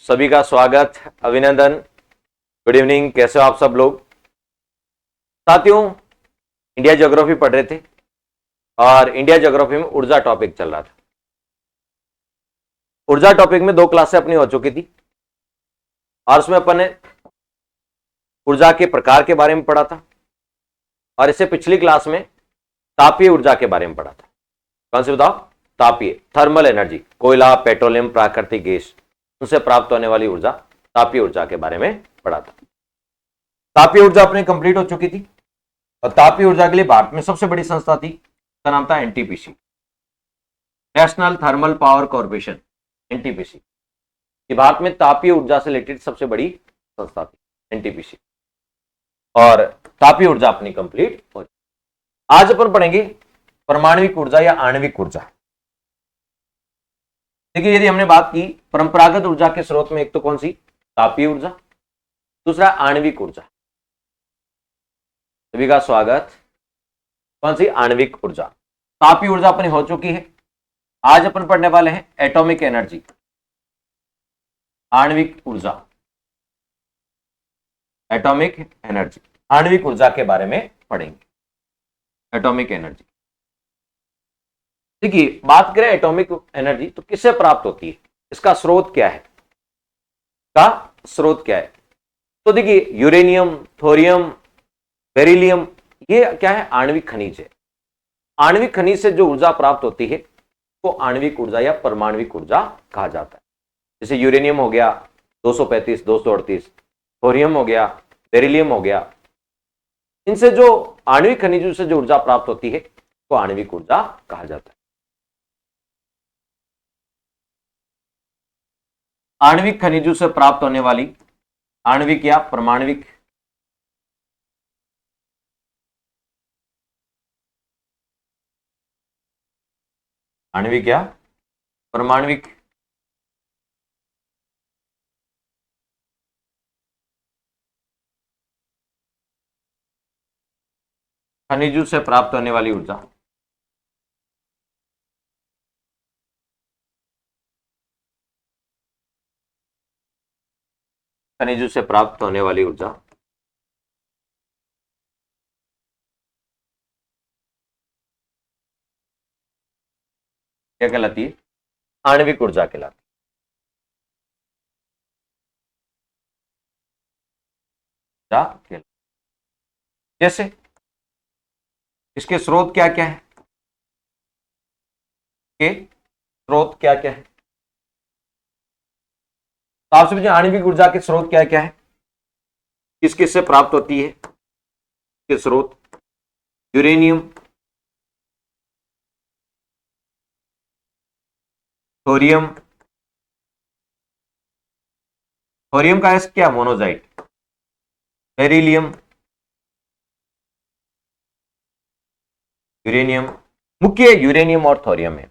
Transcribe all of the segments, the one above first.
सभी का स्वागत, अभिनंदन। Good evening. कैसे हो आप सब लोग? साथियों, इंडिया ज्योग्राफी पढ़ रहे थे और इंडिया ज्योग्राफी में ऊर्जा टॉपिक चल रहा था। ऊर्जा टॉपिक में 2 क्लासें अपनी हो चुकी थी और उसमें अपन ने ऊर्जा के प्रकार के बारे में पढ़ा था और इससे पिछली क्लास में तापीय ऊर्जा के बारे में पढ़ा था। कौन सी बताओ? तापीय, थर्मल एनर्जी, कोयला, पेट्रोलियम, प्राकृतिक गैस, उनसे प्राप्त होने वाली ऊर्जा, तापीय ऊर्जा के बारे में पढ़ा था। तापीय ऊर्जा अपनी कंप्लीट हो चुकी थी और तापीय ऊर्जा के लिए भारत में सबसे बड़ी संस्था थी, उसका नाम था NTPC, national thermal power corporation, NTPC. ये भारत में तापीय ऊर्जा से रिलेटेड सबसे बड़ी संस्था थी, एनटीपीसी। और तापीय ऊर्जा अपनी कंप्लीट हो। आज अपन पढ़ेंगे परमाणविक ऊर्जा या आणविक ऊर्जा। देखिए, यदि हमने बात की परंपरागत ऊर्जा के स्रोत में, एक तो कौन सी? तापीय ऊर्जा, दूसरा आणविक ऊर्जा। सभी का स्वागत। कौन सी? आणविक ऊर्जा। तापीय ऊर्जा अपनी हो चुकी है। आज अपन पढ़ने वाले हैं एटॉमिक एनर्जी, आणविक ऊर्जा, एटॉमिक एनर्जी, आणविक ऊर्जा के बारे में पढ़ेंगे। एटॉमिक एनर्जी, देखिए बात करें एटॉमिक एनर्जी तो किससे प्राप्त होती है, इसका स्रोत क्या है, का स्रोत क्या है? तो देखिए, यूरेनियम, थोरियम, बेरिलियम, ये क्या है? आणविक खनिज है। आणविक खनिज से जो ऊर्जा प्राप्त होती है वो आणविक ऊर्जा या परमाणविक ऊर्जा कहा जाता है। जैसे यूरेनियम हो गया 235, 238, थोरियम हो गया, बेरिलियम हो गया, इनसे जो आणविक खनिजों से जो ऊर्जा प्राप्त होती है वो आणविक ऊर्जा कहा जाता है। आणविक खनिजों से प्राप्त होने वाली आणविक या परमाणविक आणविक या परमाणविक खनिजों से प्राप्त होने वाली ऊर्जा खनिजों से प्राप्त होने वाली ऊर्जा क्या कहलाती है? आणविक ऊर्जा कहलाती है। जैसे इसके स्रोत क्या क्या है? के स्रोत क्या क्या है? तो आपसे पूछे आणविक ऊर्जा के स्रोत क्या क्या है, किस किस से प्राप्त होती है? के स्रोत यूरेनियम, थोरियम, थोरियम का एस क्या? Monazite, beryllium, uranium. मुख्य यूरेनियम और थोरियम है।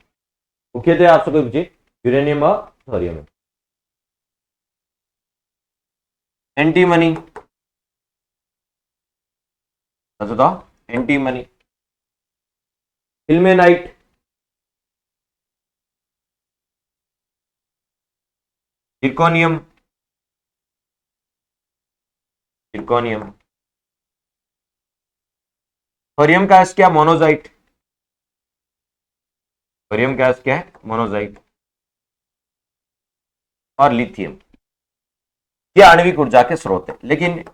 मुख्यतः आपसे कोई पूछे यूरेनियम और थोरियम है। एंटीमनी, बताओ। Antimony, ilmenite, zirconium, zirconium. Thorium का एस क्या? मोनोजाइट, थोरियम का एस क्या है? मोनोजाइट। और लिथियम। ये आणविक ऊर्जा के स्रोत है। लेकिन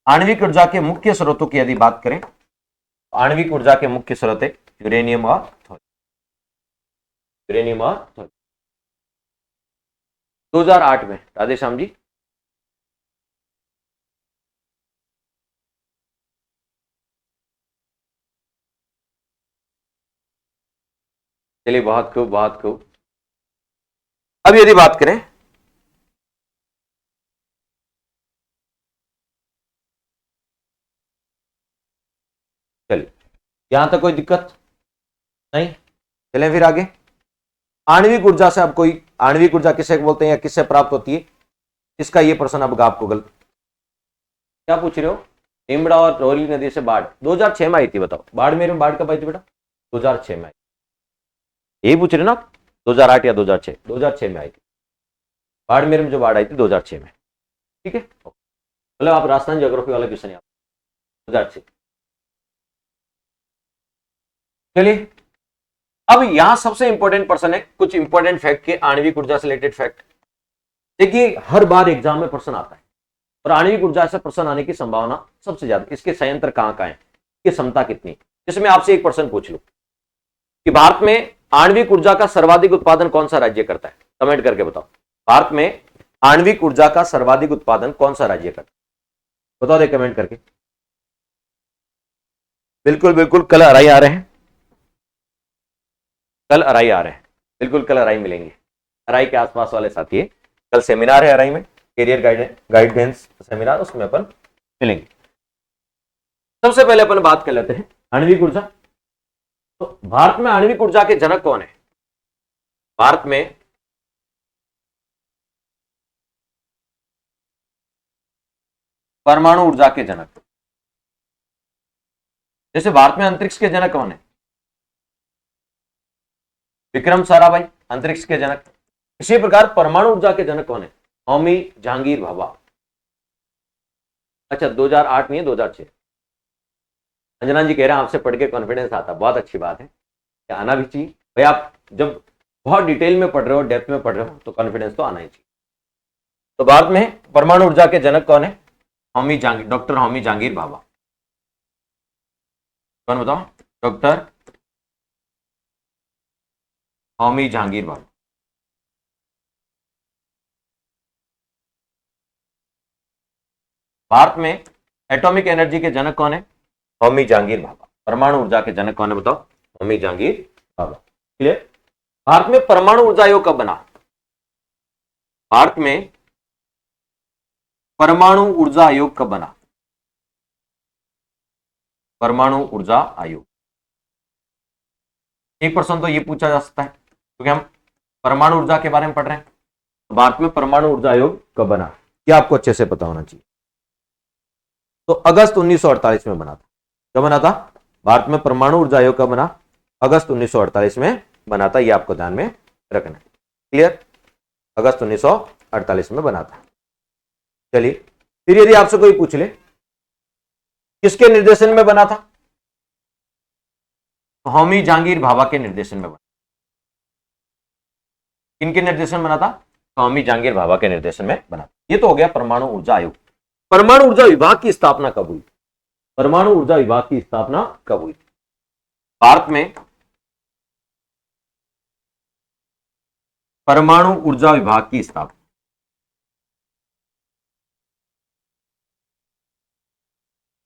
आणविक ऊर्जा के मुख्य स्रोतों की यदि बात करें तो आणविक ऊर्जा के मुख्य स्रोत है यूरेनियम और थोरियम, यूरेनियम और थोरियम। 2008 में राधेश्याम जी चलिए, बहुत खूब, बहुत खूब। अब यदि बात करें चलिए, यहां तक कोई दिक्कत नहीं, चलें फिर आगे। आणविक ऊर्जा से अब कोई, आणविक ऊर्जा किसे बोलते हैं या किससे प्राप्त होती है, इसका ये प्रश्न अब आपको गलत क्या पूछ रहे हो? हिमड़ा और रोहली नदी से बाढ़ 2006 में आई थी। बताओ, बाड़मेर में बाढ़ कब आई थी बेटा? 2006 में आई। यही पूछ रहे ना? 2008 या 2006? 2006 में आई थी। बाड़मेर में जो बाढ़ आई थी 2006 में, ठीक है। मतलब आप राजस्थान ज्योग्राफी वाला क्वेश्चन याद 2006। चलिए अब यहां सबसे इंपॉर्टेंट पर्सन है, कुछ इंपॉर्टेंट फैक्ट के आणविक ऊर्जा से रिलेटेड फैक्ट। देखिए हर बार एग्जाम में प्रश्न आता है और आणविक ऊर्जा से प्रश्न आने की संभावना सबसे ज्यादा। इसके संयंत्र कहां कहां है, इसकी क्षमता कितनी। जैसे मैं आपसे एक प्रश्न पूछ लूं कि भारत में आणविक ऊर्जा का सर्वाधिक उत्पादन कौन सा राज्य करता है, कमेंट करके बताओ। भारत में आणविक ऊर्जा का सर्वाधिक उत्पादन कौन सा राज्य करता है, बताओ दे कमेंट करके। बिल्कुल बिल्कुल, कल अराई आ रहे हैं, कल अराई आ रहे हैं, बिल्कुल कल अराई मिलेंगे। अराई के आसपास वाले साथी, कल सेमिनार है अराई में, कैरियर गाइडेंस सेमिनार, उसमें अपन मिलेंगे। सबसे पहले अपन बात कर लेते हैं आणविक ऊर्जा। तो भारत में आणविक ऊर्जा के जनक कौन है, भारत में परमाणु ऊर्जा के जनक। जैसे भारत में अंतरिक्ष के जनक कौन है, विक्रम साराभाई अंतरिक्ष के जनक। इसी प्रकार परमाणु ऊर्जा के जनक कौन है, होमी जहांगीर भाभा। अच्छा 2008 नहीं है 2006। अंजना जी कह रहे हैं आपसे पढ़ के कॉन्फिडेंस आता, बहुत अच्छी बात है, आना भी चाहिए भाई। आप जब बहुत डिटेल में पढ़ रहे हो, डेप्थ में पढ़ रहे हो, तो कॉन्फिडेंस तो आना ही चाहिए। तो भारत में परमाणु ऊर्जा के जनक कौन है, होमी जहांगीर, डॉक्टर होमी जहांगीर भाभा। कौन बताओ, डॉक्टर होमी जहांगीर भाभा। भारत में एटॉमिक एनर्जी के जनक कौन है, होमी जहांगीर भाभा। परमाणु ऊर्जा के जनक कौन है बताओ, होमी जहांगीर भाभा। क्लियर। भारत में परमाणु ऊर्जा आयोग कब बना, भारत में परमाणु ऊर्जा आयोग कब बना, परमाणु ऊर्जा आयोग। एक प्रश्न तो ये पूछा जा सकता है क्योंकि हम परमाणु ऊर्जा के बारे में पढ़ रहे हैं। तो भारत में परमाणु ऊर्जा आयोग कब बना, क्या आपको अच्छे से पता होना चाहिए। तो अगस्त 1948 में बना था। कब बना था, भारत में परमाणु ऊर्जा आयोग कब बना, अगस्त 1948 में बना था। यह आपको ध्यान में रखना है। क्लियर, अगस्त 1948 में बना था। चलिए फिर यदि आपसे कोई पूछ ले किसके निर्देशन में बना था, तो होमी जहांगीर भाभा के निर्देशन में बना। किनके निर्देशन में बना था, होमी जहांगीर भाभा के निर्देशन में बना। ये तो हो गया परमाणु ऊर्जा आयोग। परमाणु ऊर्जा विभाग की स्थापना कब हुई, परमाणु ऊर्जा विभाग की स्थापना कब हुई। भारत में परमाणु ऊर्जा विभाग की स्थापना,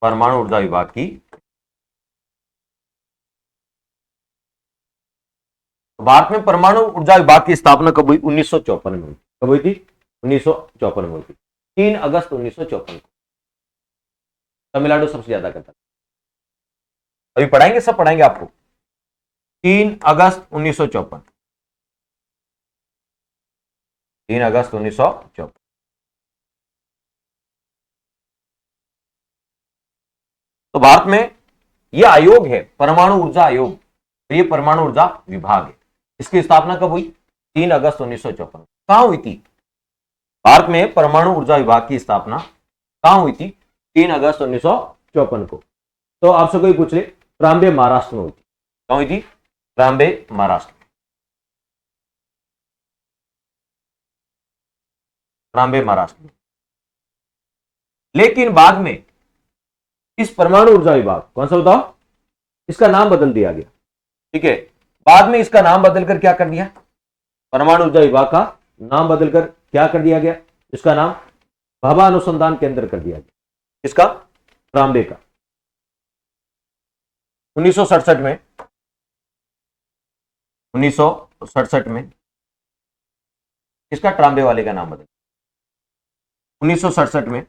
परमाणु ऊर्जा विभाग की, भारत में परमाणु ऊर्जा विभाग की स्थापना कब हुई, 1954 में हुई। कब हुई थी, 1954 में हुई थी, 3 अगस्त 1954 को। तमिलनाडु सबसे ज्यादा करता, अभी पढ़ाएंगे, सब पढ़ाएंगे आपको। 3 अगस्त 1954, 3 अगस्त 1954। तो भारत में यह आयोग है परमाणु ऊर्जा आयोग, तो यह परमाणु ऊर्जा विभाग है। इसकी स्थापना कब हुई, 3 अगस्त 1954। कहां हुई थी, भारत में परमाणु ऊर्जा विभाग की स्थापना कहां हुई थी, 3 अगस्त 1954 को। तो आपसे कोई पूछ ले, ट्राम्बे महाराष्ट्र में हुई थी। कहां हुई थी, ट्राम्बे महाराष्ट्र, ट्राम्बे महाराष्ट्र में। लेकिन बाद में इस परमाणु ऊर्जा विभाग, कौन सा बताओ, इसका नाम बदल दिया गया। ठीक है, बाद में इसका नाम बदलकर क्या कर दिया, परमाणु ऊर्जा विभाग का नाम बदलकर क्या कर दिया गया, इसका नाम भाभा अनुसंधान केंद्र कर दिया गया। इसका, ट्राम्बे का। 1967 में, 1967 में इसका ट्राम्बे वाले का नाम बदल, 1967 में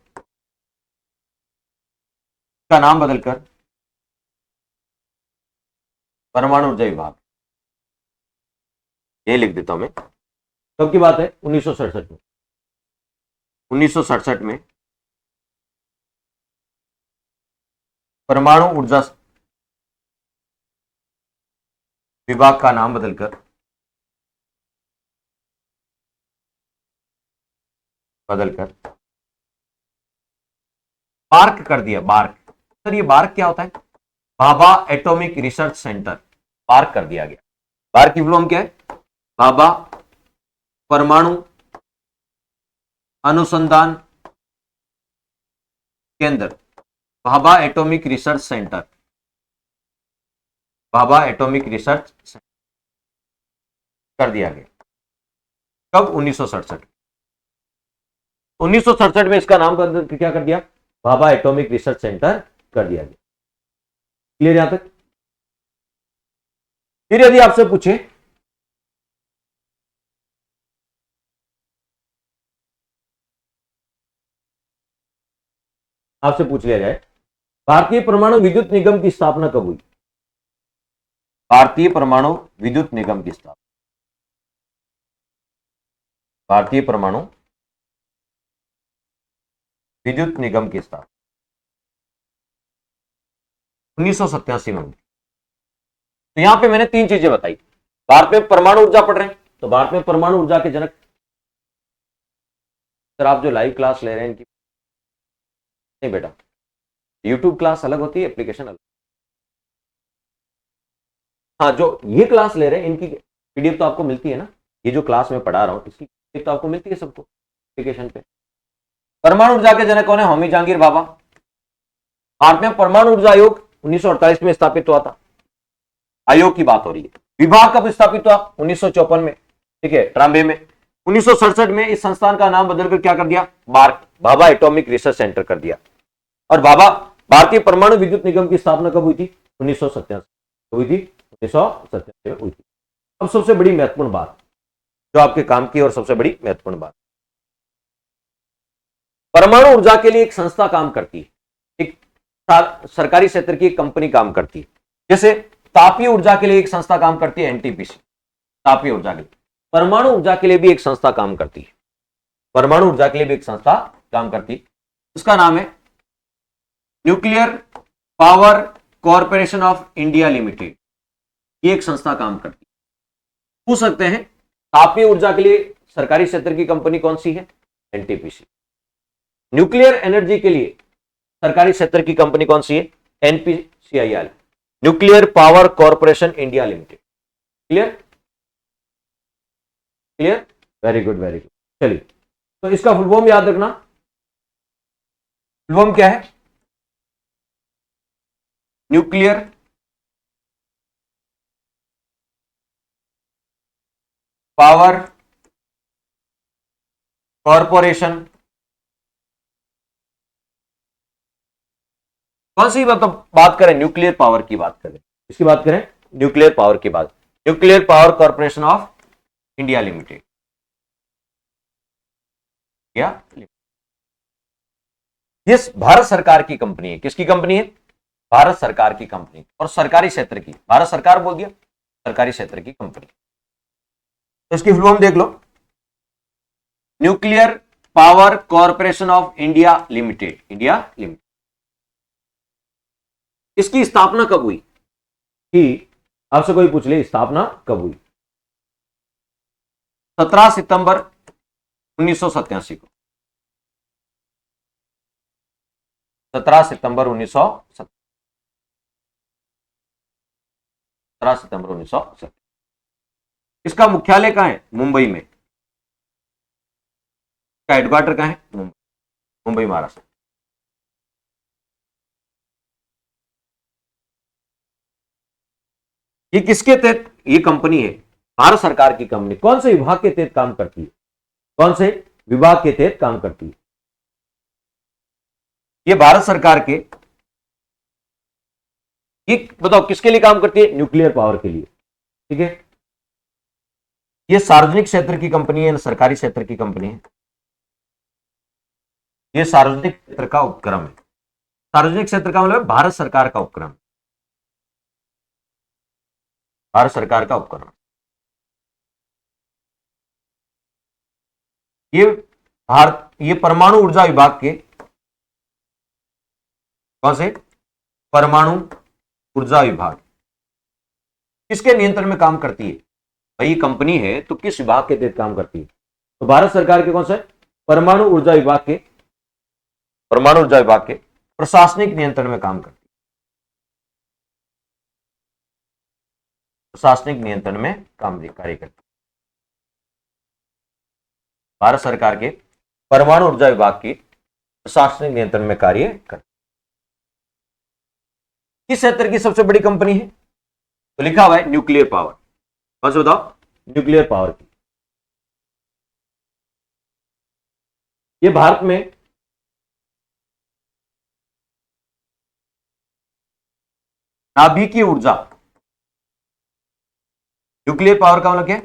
का नाम बदलकर परमाणु ऊर्जा विभाग, ये लिख देता हूं मैं। कब की बात है, 1967 में, 1967 में परमाणु ऊर्जा विभाग का नाम बदलकर बदलकर बार्क कर दिया। बार्क, सर ये बार्क क्या होता है? Bhabha atomic research centre, BARC कर दिया गया। बार्क की फुल फॉर्म क्या है? भाभा परमाणु अनुसंधान केंद्र, Bhabha atomic research centre, Bhabha atomic research centre कर दिया गया। कब? 1967। 1967 में इसका नाम क्या कर दिया? भाभा एटॉमिक रिसर्च सेंटर कर दिया गया। क्लियर यहां तक? फिर यदि आपसे पूछे आपसे पूछ लिया जाए भारतीय परमाणु विद्युत निगम की स्थापना कब हुई? भारतीय परमाणु विद्युत निगम की स्थापना, भारतीय परमाणु विद्युत निगम की स्थापना 1987 में हुई। तो यहां पे मैंने तीन चीजें बताई। भारत में परमाणु ऊर्जा पढ़ रहे हैं तो भारत में परमाणु ऊर्जा के जनक, सर आप जो लाइव क्लास ले रहे हैं इनकी नहीं बेटा, यूट्यूब क्लास अलग होती है, एप्लीकेशन अलग। हाँ, जो ये क्लास ले रहे हैं इनकी पीडीएफ तो आपको मिलती है ना, ये जो क्लास में पढ़ा रहा हूं इसकी पीडीएफ तो आपको मिलती है सबको एप्लीकेशन पे। परमाणु ऊर्जा के जनक कौन है? होमी जहांगीर भाभा। भारत में परमाणु ऊर्जा आयोग 1948 में स्थापित हुआ था। आयोग की बात हो रही है। विभाग कब स्थापित हुआ? 1954 में, ठीक है, ट्राम्बे में। 1967 में इस संस्थान का नाम बदलकर क्या कर दिया? BARC, Bhabha atomic research centre कर दिया। और भाभा भारतीय परमाणु विद्युत निगम की स्थापना कब हुई थी? 1987 हुई थी, 1987 में हुई थी। अब सबसे बड़ी महत्वपूर्ण बात जो आपके काम की और सबसे बड़ी महत्वपूर्ण बात, परमाणु ऊर्जा के लिए एक संस्था काम करती है, एक सरकारी क्षेत्र की एक कंपनी काम करती है। जैसे तापीय ऊर्जा के लिए एक संस्था काम करती है, एनटीपीसी, तापीय ऊर्जा के लिए। परमाणु ऊर्जा के लिए भी एक संस्था काम करती है, परमाणु ऊर्जा के लिए भी एक संस्था काम करती है, उसका नाम है nuclear power corporation of India limited. ये एक संस्था काम करती है। पूछ सकते हैं तापीय ऊर्जा के लिए सरकारी क्षेत्र की कंपनी कौन सी है? एनटीपीसी। न्यूक्लियर एनर्जी के लिए सरकारी क्षेत्र की कंपनी कौन सी है? NPCIL, nuclear power corporation India limited. Clear? Clear, very good very good. चलिए, तो इसका फुल फॉर्म याद रखना। फुल फॉर्म क्या है? न्यूक्लियर पावर कॉरपोरेशन, कौन सी बात करें? न्यूक्लियर पावर की बात करें, इसकी बात करें, न्यूक्लियर पावर की बात, nuclear power corporation of India limited. क्या? ये भारत सरकार की कंपनी है। किसकी कंपनी है? भारत सरकार की कंपनी, और सरकारी क्षेत्र की, भारत सरकार बोल दिया, सरकारी क्षेत्र की कंपनी। तो इसकी फुल फॉर्म देख लो, nuclear power corporation of India limited, India limited. इसकी स्थापना कब हुई? कि आपसे कोई पूछ ले स्थापना कब हुई? 17 सितंबर 1987 को, 17 सितंबर 1970। इसका मुख्यालय कहां है? मुंबई में। इसका हेडक्वार्टर कहां है? मुंबई, मुंबई महाराष्ट्र। ये किसके तहत ये कंपनी है? भारत सरकार की कंपनी। कौन से विभाग के तहत काम करती है? कौन से विभाग के तहत काम करती है? ये भारत सरकार के, ये बताओ किसके लिए काम करती है? न्यूक्लियर पावर के लिए, ठीक है। ये सार्वजनिक क्षेत्र की कंपनी है, सरकारी क्षेत्र की कंपनी है? ये सार्वजनिक क्षेत्र का उपक्रम है। सार्वजनिक क्षेत्र का मतलब भारत सरकार का उपक्रम, भारत सरकार का उपक्रम। ये परमाणु ऊर्जा विभाग के, कौन से? परमाणु ऊर्जा विभाग किसके नियंत्रण में काम करती है? भाई कंपनी है तो किस विभाग के तहत काम करती है? तो भारत सरकार के कौन से? परमाणु ऊर्जा विभाग के प्रशासनिक नियंत्रण में काम करती है। प्रशासनिक नियंत्रण में कार्य करती है। भारत सरकार के परमाणु ऊर्जा विभाग की प्रशासनिक नियंत्रण में कार्य करती है। किस क्षेत्र की सबसे बड़ी कंपनी है? तो लिखा हुआ है न्यूक्लियर पावर। कौन से बताओ? न्यूक्लियर पावर की। ये भारत में नाभिकीय ऊर्जा, न्यूक्लियर पावर का मतलब क्या है?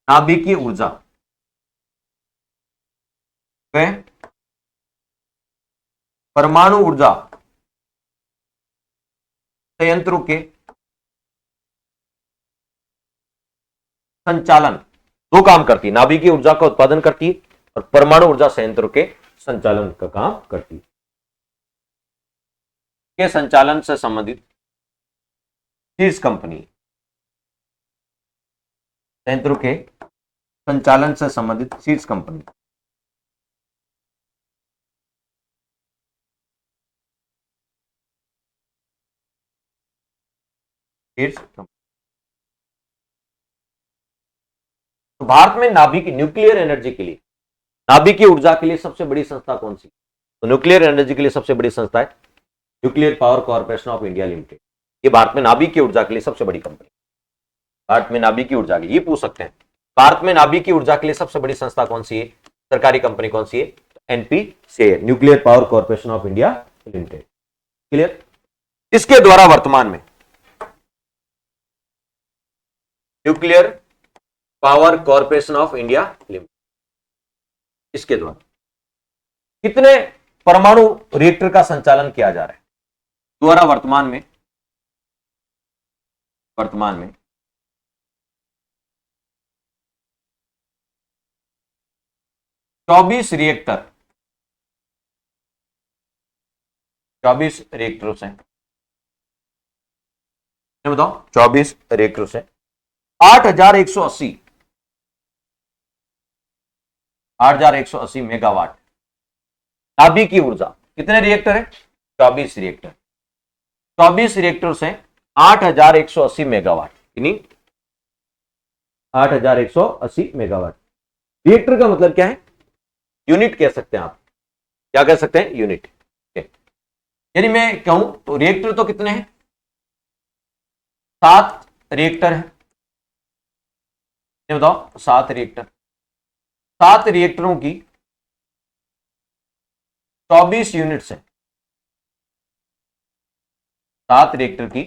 नाभिकीय ऊर्जा परमाणु ऊर्जा संयंत्रों के संचालन, दो काम करती है। नाभिकीय ऊर्जा का उत्पादन करती है और परमाणु ऊर्जा संयंत्रों के संचालन का काम करती है। के संचालन से संबंधित शीर्ष कंपनी, संयंत्रों के संचालन से संबंधित शीर्ष कंपनी। तो भारत में नाभिकीय न्यूक्लियर एनर्जी के लिए, नाभिकीय ऊर्जा के लिए सबसे बड़ी संस्था कौन सी? तो न्यूक्लियर एनर्जी के लिए सबसे बड़ी संस्था है nuclear power corporation of India limited. ये भारत में नाभिकीय ऊर्जा के लिए सबसे बड़ी कंपनी। भारत में नाभिकीय ऊर्जा के लिए, ये पूछ सकते हैं, भारत में नाभिकीय ऊर्जा के लिए सबसे बड़ी संस्था कौन सी है? सरकारी कंपनी कौन सी है? NPCI, nuclear power corporation of India limited. Clear? इसके द्वारा वर्तमान में nuclear power corporation of India limited, इसके द्वारा कितने परमाणु रिएक्टर का संचालन किया जा रहा है? द्वारा वर्तमान में 24 रिएक्टर, 24 रिएक्टरों से, बताओ 24 रिएक्टरों से 8,180 मेगावाट नाभिकीय ऊर्जा। कितने रिएक्टर है? 24 रिएक्टर। 24 रिएक्टर से 8,180 मेगावाट, यानी 8,180 मेगावाट। रिएक्टर का मतलब क्या है? यूनिट कह सकते हैं आप। क्या कह सकते हैं? यूनिट। यदि मैं कहूं तो रिएक्टर तो कितने हैं? 7 रिएक्टर है। बताओ 7 रिएक्टर। 7 रिएक्टरों की 24 यूनिट से, 7 रिएक्टर की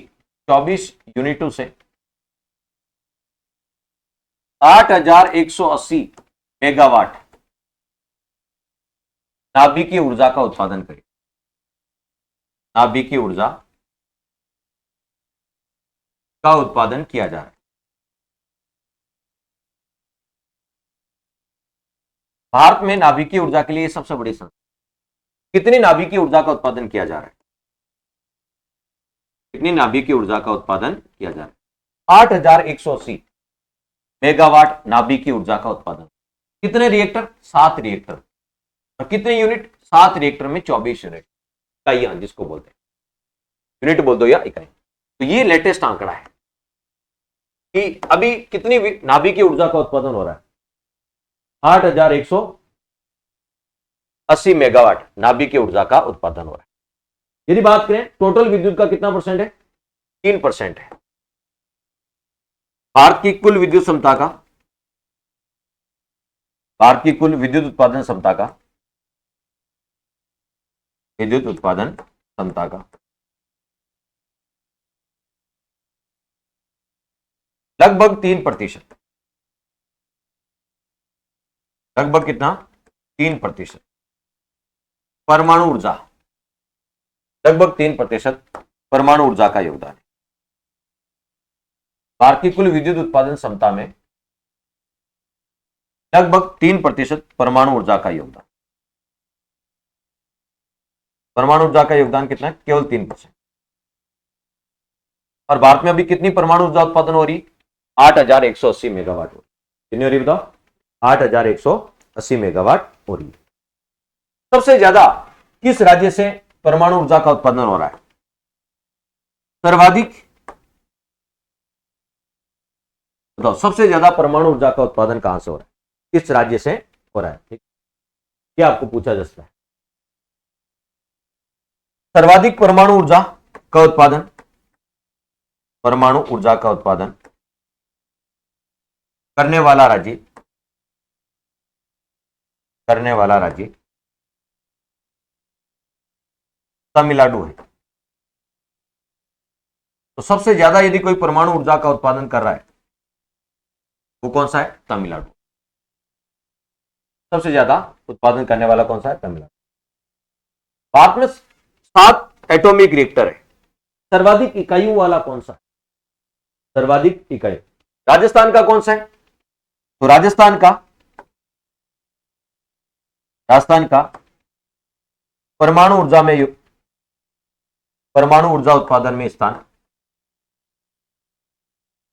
24 यूनिटों से 8,180 मेगावाट नाभिकीय ऊर्जा का उत्पादन करें। नाभिकीय ऊर्जा का उत्पादन किया जा रहा है। भारत में नाभिकीय ऊर्जा के लिए सबसे बड़ी संस्था। कितनी नाभिकीय ऊर्जा का उत्पादन किया जा रहा है? कितनी नाभिकीय ऊर्जा का उत्पादन किया जा रहा है? 8,180 मेगावाट नाभिकीय ऊर्जा का उत्पादन। कितने रिएक्टर? 7 रिएक्टर। और कितने यूनिट? 7 रिएक्टर में 24 यूनिट, इकाइयां जिसको बोलते हैं, यूनिट बोल दो या इकाई। तो ये लेटेस्ट आंकड़ा है कि अभी कितनी नाभिकीय ऊर्जा का उत्पादन हो रहा है? 8,180 मेगावाट नाभिकीय ऊर्जा का उत्पादन हो रहा है। यदि बात करें टोटल विद्युत का कितना परसेंट है? 3% है। भारत की कुल विद्युत क्षमता का, भारत की कुल विद्युत उत्पादन क्षमता का, विद्युत उत्पादन क्षमता का लगभग 3%। लगभग कितना? 3%। परमाणु ऊर्जा, लगभग 3% परमाणु ऊर्जा का योगदान है। भारत की कुल विद्युत उत्पादन क्षमता में लगभग 3% परमाणु ऊर्जा का योगदान। परमाणु ऊर्जा का योगदान कितना है? केवल 3%। और भारत में अभी कितनी परमाणु ऊर्जा उत्पादन हो रही? 8,180 मेगावाट हो रही। कितनी हो रही बताओ? 8,180 मेगावाट हो रही है। सबसे ज्यादा किस राज्य से परमाणु ऊर्जा का उत्पादन हो रहा है? सर्वाधिक, बताओ सबसे ज्यादा परमाणु ऊर्जा का उत्पादन कहां से हो रहा है, किस राज्य से हो रहा है? ठीक, क्या आपको पूछा जा सकता है? सर्वाधिक परमाणु ऊर्जा का उत्पादन, परमाणु ऊर्जा का उत्पादन करने वाला राज्य, तमिलनाडु है। तो सबसे ज्यादा यदि कोई परमाणु ऊर्जा का उत्पादन कर रहा है वो कौन सा है? तमिलनाडु। सबसे ज्यादा उत्पादन करने वाला कौन सा है? तमिलनाडु। भारत में 7 एटॉमिक रिएक्टर है। सर्वाधिक इकाइयों वाला कौन सा? सर्वाधिक इकाई राजस्थान का कौन सा है? तो राजस्थान का परमाणु ऊर्जा उत्पादन में स्थान,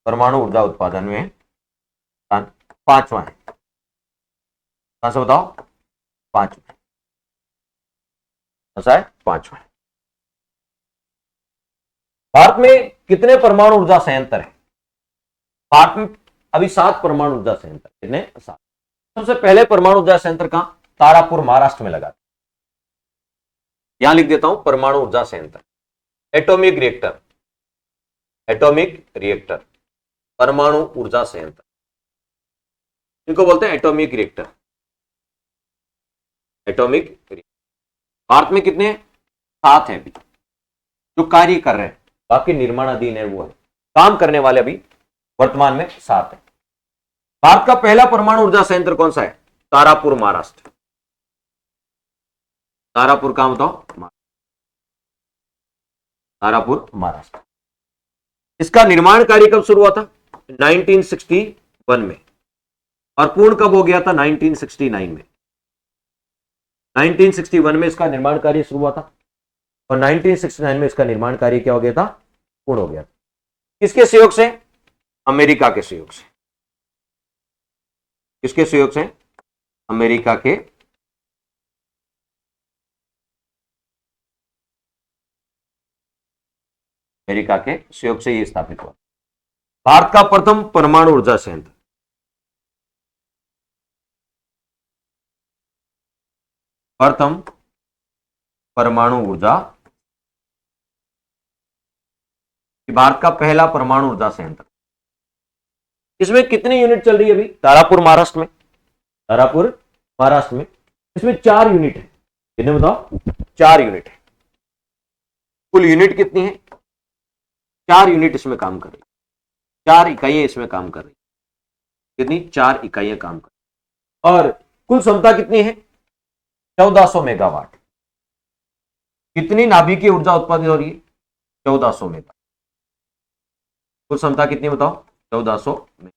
परमाणु ऊर्जा उत्पादन में स्थान 5वां है। कहां से बताओ? 5वां। कौन सा है? 5वां। भारत में कितने परमाणु ऊर्जा संयंत्र है? भारत में अभी 7 परमाणु ऊर्जा संयंत्र। कितने? 7। सबसे पहले परमाणु ऊर्जा संयंत्र कहां? तारापुर, महाराष्ट्र में लगा। यहां लिख देता हूं परमाणु ऊर्जा संयंत्र। एटॉमिक रिएक्टर, परमाणु ऊर्जा संयंत्र, इनको बोलते हैं एटॉमिक रिएक्टर। भारत में कितने? 7 हैं अभी जो कार्य कर रहे हैं, बाकी निर्माणाधीन है वो है। काम करने वाले अभी वर्तमान में 7 है। भारत का पहला परमाणु ऊर्जा संयंत्र कौन सा है? तारापुर, महाराष्ट्र। तारापुर कहां बताओ? तारापुर, महाराष्ट्र। इसका निर्माण कार्य कब शुरू हुआ था? 1961 में। और पूर्ण कब हो गया था? 1969 में। 1961 में इसका निर्माण कार्य शुरू हुआ था और 1969 में इसका निर्माण कार्य क्या हो गया था? पूर्ण हो गया था। किसके सहयोग से? अमेरिका के सहयोग से। किसके सहयोग से? अमेरिका के सहयोग से ये स्थापित हुआ। भारत का प्रथम परमाणु ऊर्जा संयंत्र, प्रथम परमाणु ऊर्जा, भारत का पहला परमाणु ऊर्जा संयंत्र। इसमें कितनी यूनिट चल रही है अभी? तारापुर, महाराष्ट्र में। तारापुर, महाराष्ट्र में इसमें 4 यूनिट है। कितने बताओ? 4 यूनिट है। कुल यूनिट कितनी है? 4 यूनिट इसमें काम कर रही, 4 इकाइयां इसमें काम कर रही। कितनी? 4 इकाइयां काम कर रही। और कुल क्षमता कितनी है? 1400 मेगावाट। कितनी नाभिकीय ऊर्जा उत्पादित हो रही है? 1400 मेगावाट। कुल क्षमता कितनी बताओ? 1400 मेगावाट।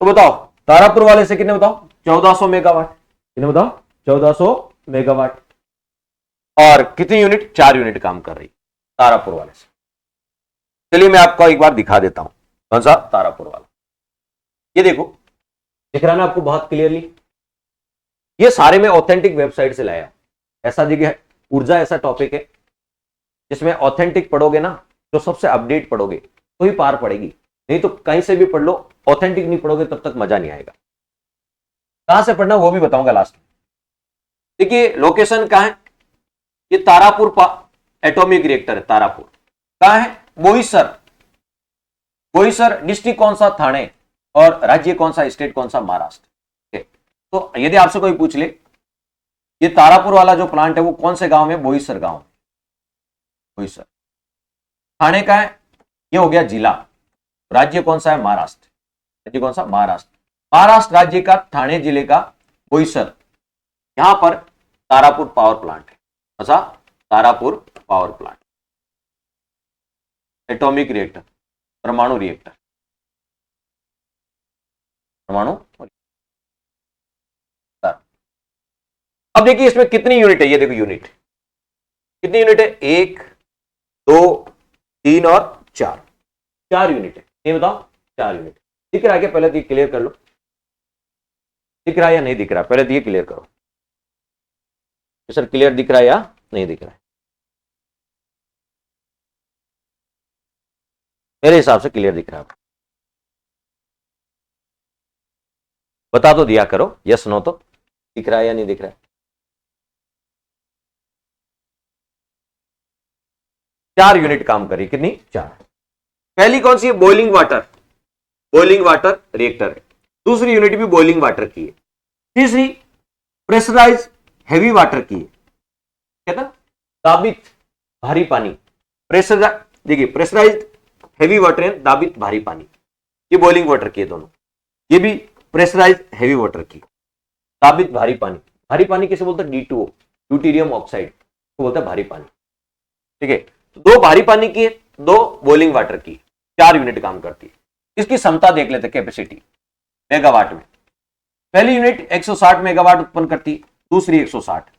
तो बताओ तारापुर वाले से कितने बताओ? 1400 मेगावाट। कितने बताओ? 1400 मेगावाट। और कितनी यूनिट? 4 यूनिट काम कर रही तारापुर वाले से। चलिए मैं आपको एक बार दिखा देता हूं। कौन सा? तारापुर वाला। ये देखो, दिख रहा ना आपको बहुत क्लियरली? ये सारे मैं ऑथेंटिक वेबसाइट से लाया। ऐसा जगह ऊर्जा ऐसा टॉपिक है जिसमें ऑथेंटिक पढ़ोगे ना तो सबसे अपडेट पढ़ोगे तो ही पार पड़ेगी, नहीं तो कहीं से भी पढ़ लो, ऑथेंटिक नहीं पढ़ोगे तब तक मजा नहीं आएगा। कहां से पढ़ना वो भी बताऊंगा लास्ट में। देखिए लोकेशन कहां है? ये तारापुर एटॉमिक रिएक्टर है। तारापुर कहां है? बोईसर। बोईसर डिस्ट्रिक्ट कौन सा? ठाणे। और राज्य कौन सा? स्टेट कौन सा? महाराष्ट्र। तो यदि आपसे कोई पूछ ले ये तारापुर वाला जो प्लांट है वो कौन से गांव में? बोईसर गांव। बोईसर। ठाणे का है, ये हो गया जिला। राज्य कौन सा है? महाराष्ट्र। राज्य कौन सा? महाराष्ट्र। महाराष्ट्र राज्य का ठाणे जिले का बोईसर, यहां पर तारापुर पावर प्लांट है। ऐसा Tarapur power plant, atomic reactor, परमाणु रिएक्टर, परमाणु। अब देखिए इसमें कितनी यूनिट है? ये देखो यूनिट कितनी यूनिट है? 1 2 3 और 4। 4 यूनिट है। ये बताओ 4 यूनिट दिख रहा है क्या? पहले तो क्लियर कर लो। दिख रहा है या नहीं दिख रहा है, पहले तो ये क्लियर करो सर, क्लियर दिख रहा है या नहीं दिख रहा है? मेरे हिसाब से क्लियर दिख रहा है, बता दो, दिया करो यस नो, तो दिख रहा है या नहीं दिख रहा है? 4 यूनिट काम करी, कितनी? 4। पहली कौन सी है? Boiling water, boiling water reactor है। दूसरी यूनिट भी बॉइलिंग वाटर की है। तीसरी प्रेशराइज हैवी वाटर की है, कहता दाबित भारी पानी। प्रेशर, देखिए प्रेशराइज हैवी वाटर है, दाबित भारी पानी, ये बॉइलिंग वाटर की है दोनों। ये भी प्रेशराइज हैवी वाटर की, दाबित भारी पानी। भारी पानी किसे बोलते हैं? D2O, ड्यूटीरियम ऑक्साइड को बोलता है भारी पानी। ठीक है, तो 2 भारी पानी की है, 2 बॉइलिंग वाटर की, 4 यूनिट काम करती है। इसकी क्षमता देख लेते, कैपेसिटी मेगावाट में। पहली यूनिट 160 मेगावाट उत्पन्न करती, दूसरी 160,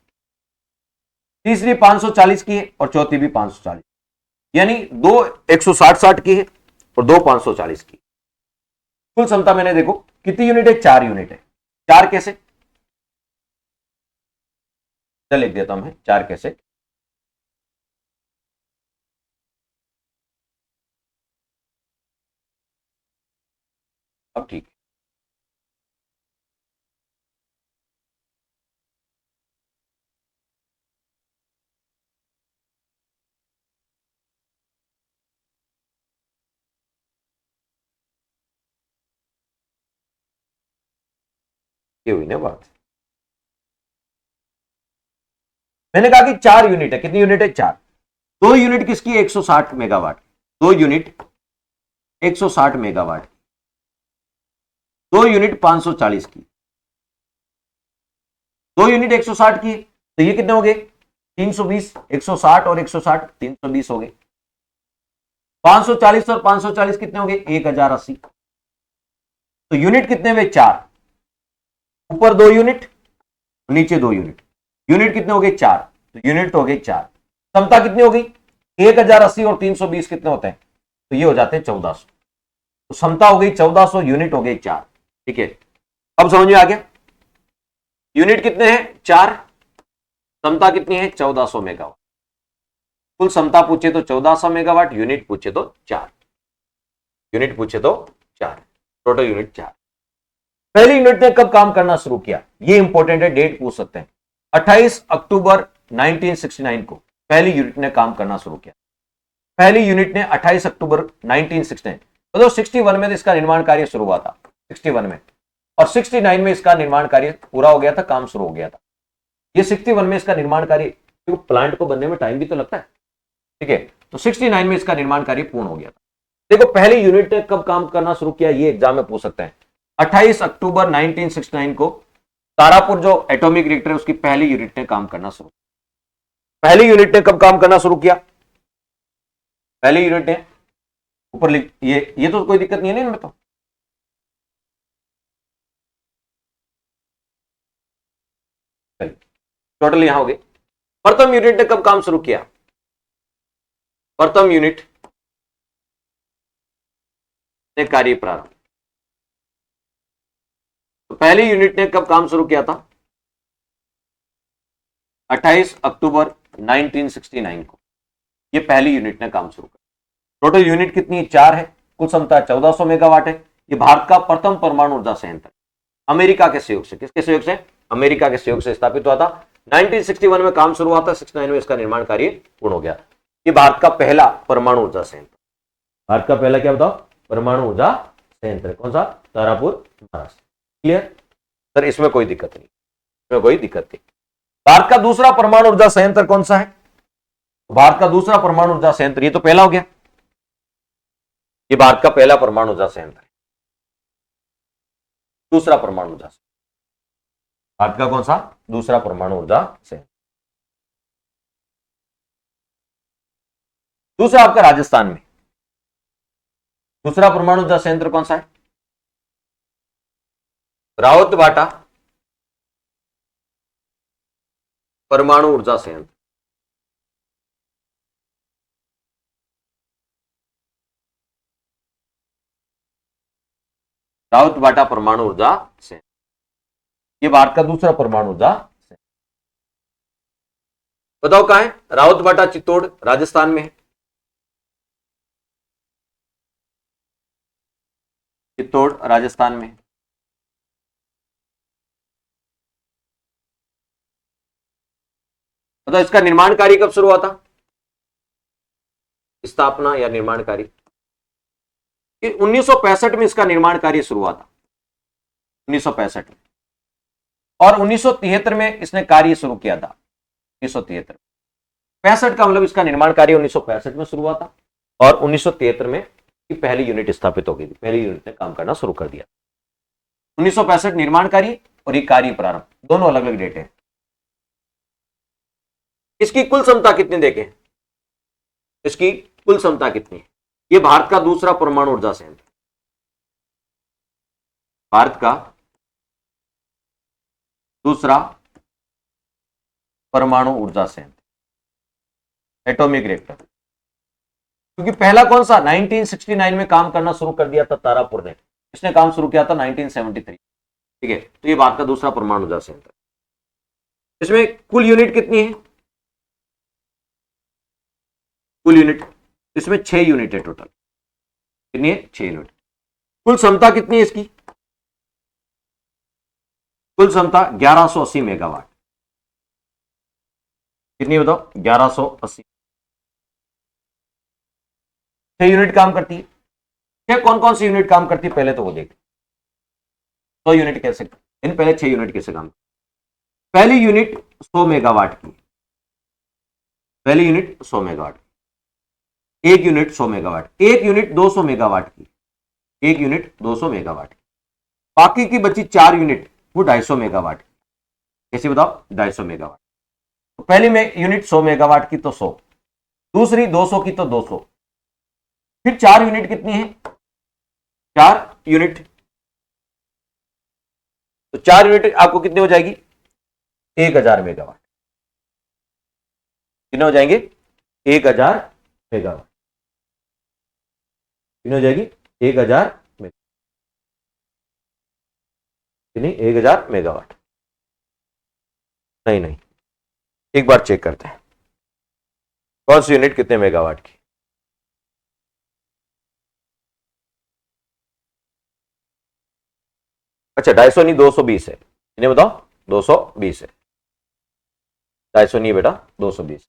तीसरी 540 की है और चौथी भी 540, यानी 2 160 की है और 2 540 की। कुल क्षमता मैंने देखो कितनी यूनिट है? 4 यूनिट है। 4 कैसे? लिख देता हूं मैं, 4 कैसे। अब ठीक है, ये हुई ना बात। मैंने कहा कि 4 यूनिट है, कितनी यूनिट है? 4। 2 यूनिट किसकी? 160 मेगावाट, 2 यूनिट 160 मेगावाट, 2 यूनिट 540 की, 2 यूनिट 160 की, तो ये कितने हो गए? 320, 160 और 160 320 हो गए। 540 और 540 कितने हो गए? 1080। तो यूनिट कितने हुए? 4, ऊपर 2 यूनिट, नीचे 2 यूनिट, यूनिट कितने हो गए? 4, तो यूनिट हो गए 4। क्षमता कितनी हो गई? 1080 और 320 कितने होते हैं? तो ये हो जाते हैं 1400। तो क्षमता हो गई 1400, यूनिट हो गए 4। ठीक है, अब समझ में आ गया? यूनिट कितने हैं? 4, क्षमता कितनी है? 1400 मेगावाट। कुल क्षमता पूछे तो 1400 मेगावाट, यूनिट पूछे तो 4, यूनिट पूछे तो 4, टोटल यूनिट 4। पहली यूनिट ने कब काम करना शुरू किया? ये इंपॉर्टेंट है, डेट पूछ सकते हैं। 28 अक्टूबर 1969 को पहली यूनिट ने काम करना शुरू किया। पहली यूनिट ने 28 अक्टूबर 1969, मतलब 61 में इसका निर्माण कार्य शुरू हुआ था, 61 में, और 69 में इसका निर्माण कार्य पूरा हो गया था, काम शुरू हो गया था। ये 61 में इसका निर्माण कार्य, क्योंकि प्लांट को बनने में टाइम भी तो लगता है, ठीक है, तो 69 में इसका निर्माण कार्य पूर्ण हो गया था। देखो पहली यूनिट ने कब काम करना शुरू किया, ये एग्जाम में पूछ सकते हैं। 28 अक्टूबर 1969 को तारापुर जो एटॉमिक रिएक्टर है उसकी पहली यूनिट ने काम करना शुरू। पहली यूनिट ने कब काम करना शुरू किया? पहली यूनिट ने, ऊपर लिख, ये तो कोई दिक्कत नहीं है ना इनमें तो। टोटल यहां हो गए। प्रथम यूनिट ने कब काम शुरू किया? प्रथम यूनिट ने कार्य प्रारंभ, तो पहली यूनिट ने कब काम शुरू किया था? 28 अक्टूबर 1969 को ये पहली यूनिट ने काम शुरू किया। टोटल यूनिट कितनी है? 4 है। कुल क्षमता 1400 मेगावाट है। ये भारत का प्रथम परमाणु ऊर्जा संयंत्र अमेरिका के सहयोग से, किसके सहयोग से? अमेरिका के सहयोग से स्थापित हुआ था। 1961 में काम शुरू हुआ था, 69 में इसका निर्माण कार्य पूर्ण हो गया। ये भारत का पहला परमाणु ऊर्जा संयंत्र, भारत का पहला क्या बताओ? परमाणु ऊर्जा संयंत्र। कौन सा? तारापुर, महाराष्ट्र। Clear sir? इसमें कोई दिक्कत नहीं, इसमें कोई दिक्कत नहीं। भारत का दूसरा परमाणु ऊर्जा संयंत्र कौन सा है? भारत का दूसरा परमाणु ऊर्जा संयंत्र, ये तो पहला हो गया, ये भारत का पहला परमाणु ऊर्जा संयंत्र है। दूसरा परमाणु ऊर्जा, भारत का कौन सा? दूसरा परमाणु ऊर्जा संयंत्र। दूसरा आपका राजस्थान में दूसरा परमाणु ऊर्जा संयंत्र कौन सा है? रावतबाटा परमाणु ऊर्जा संयंत्र। रावतबाटा परमाणु ऊर्जा संयंत्र। ये भारत का दूसरा परमाणु ऊर्जा। बताओ कहां है? रावतबाटा चित्तौड़ राजस्थान में है। चित्तौड़ राजस्थान में। बताओ इसका निर्माण कार्य कब शुरू हुआ था? स्थापना या निर्माण कार्य 1965 में इसका निर्माण कार्य शुरू हुआ था, 1965 में। और 1973 में इसने कार्य शुरू किया था, 1973। 65 का मतलब इसका निर्माण कार्य 1965 में शुरू हुआ था और 1973 में की पहली यूनिट स्थापित हो गई थी, पहली यूनिट ने काम करना शुरू कर दिया। 1965 निर्माण कार्य और ये कार्य प्रारंभ, दोनों अलग अलग डेट है। इसकी कुल क्षमता कितनी देखें? इसकी कुल क्षमता कितनी है? ये भारत का दूसरा परमाणु ऊर्जा संयंत्र, भारत का दूसरा परमाणु ऊर्जा संयंत्र, एटॉमिक रिएक्टर। क्योंकि पहला कौन सा 1969 में काम करना शुरू कर दिया था तारापुर ने, इसने काम शुरू किया था 1973। ठीक है, तो ये भारत का दूसरा परमाणु ऊर्जा संयंत्र। इसमें कुल यूनिट कितनी है? कुल यूनिट इसमें 6 यूनिट है टोटल। कितनी है? 6 यूनिट। कुल क्षमता कितनी है इसकी? कुल क्षमता 1180 मेगावाट। कितनी बताओ? 1180। 6 यूनिट काम करती है। क्या कौन कौन सी यूनिट काम करती है पहले तो वो देख। 100 यूनिट कैसे, इन पहले 6 यूनिट कैसे काम? पहली यूनिट 100 मेगावाट की, पहली यूनिट 100 मेगावाट, एक यूनिट 100 मेगावाट, एक यूनिट 200 मेगावाट की, एक यूनिट 200 मेगावाट की। बाकी की बची 4 यूनिट वो 250 मेगावाट की। कैसे बताओ? 250 मेगावाट। तो पहली में यूनिट 100 मेगावाट की तो 100, दूसरी 200 की तो 200, फिर 4 यूनिट कितनी है? 4 यूनिट, तो 4 यूनिट आपको कितनी हो जाएगी? 1000 मेगावाट। कितने हो जाएंगे? 1000 मेगावाट। कितनी हो जाएगी? 1000 नहीं, 1000 मेगावाट नहीं नहीं, एक बार चेक करते हैं कौन सी यूनिट कितने मेगावाट की। अच्छा 250 नहीं 220 है। इन्हें बताओ 220 है, 250 नहीं बेटा 220।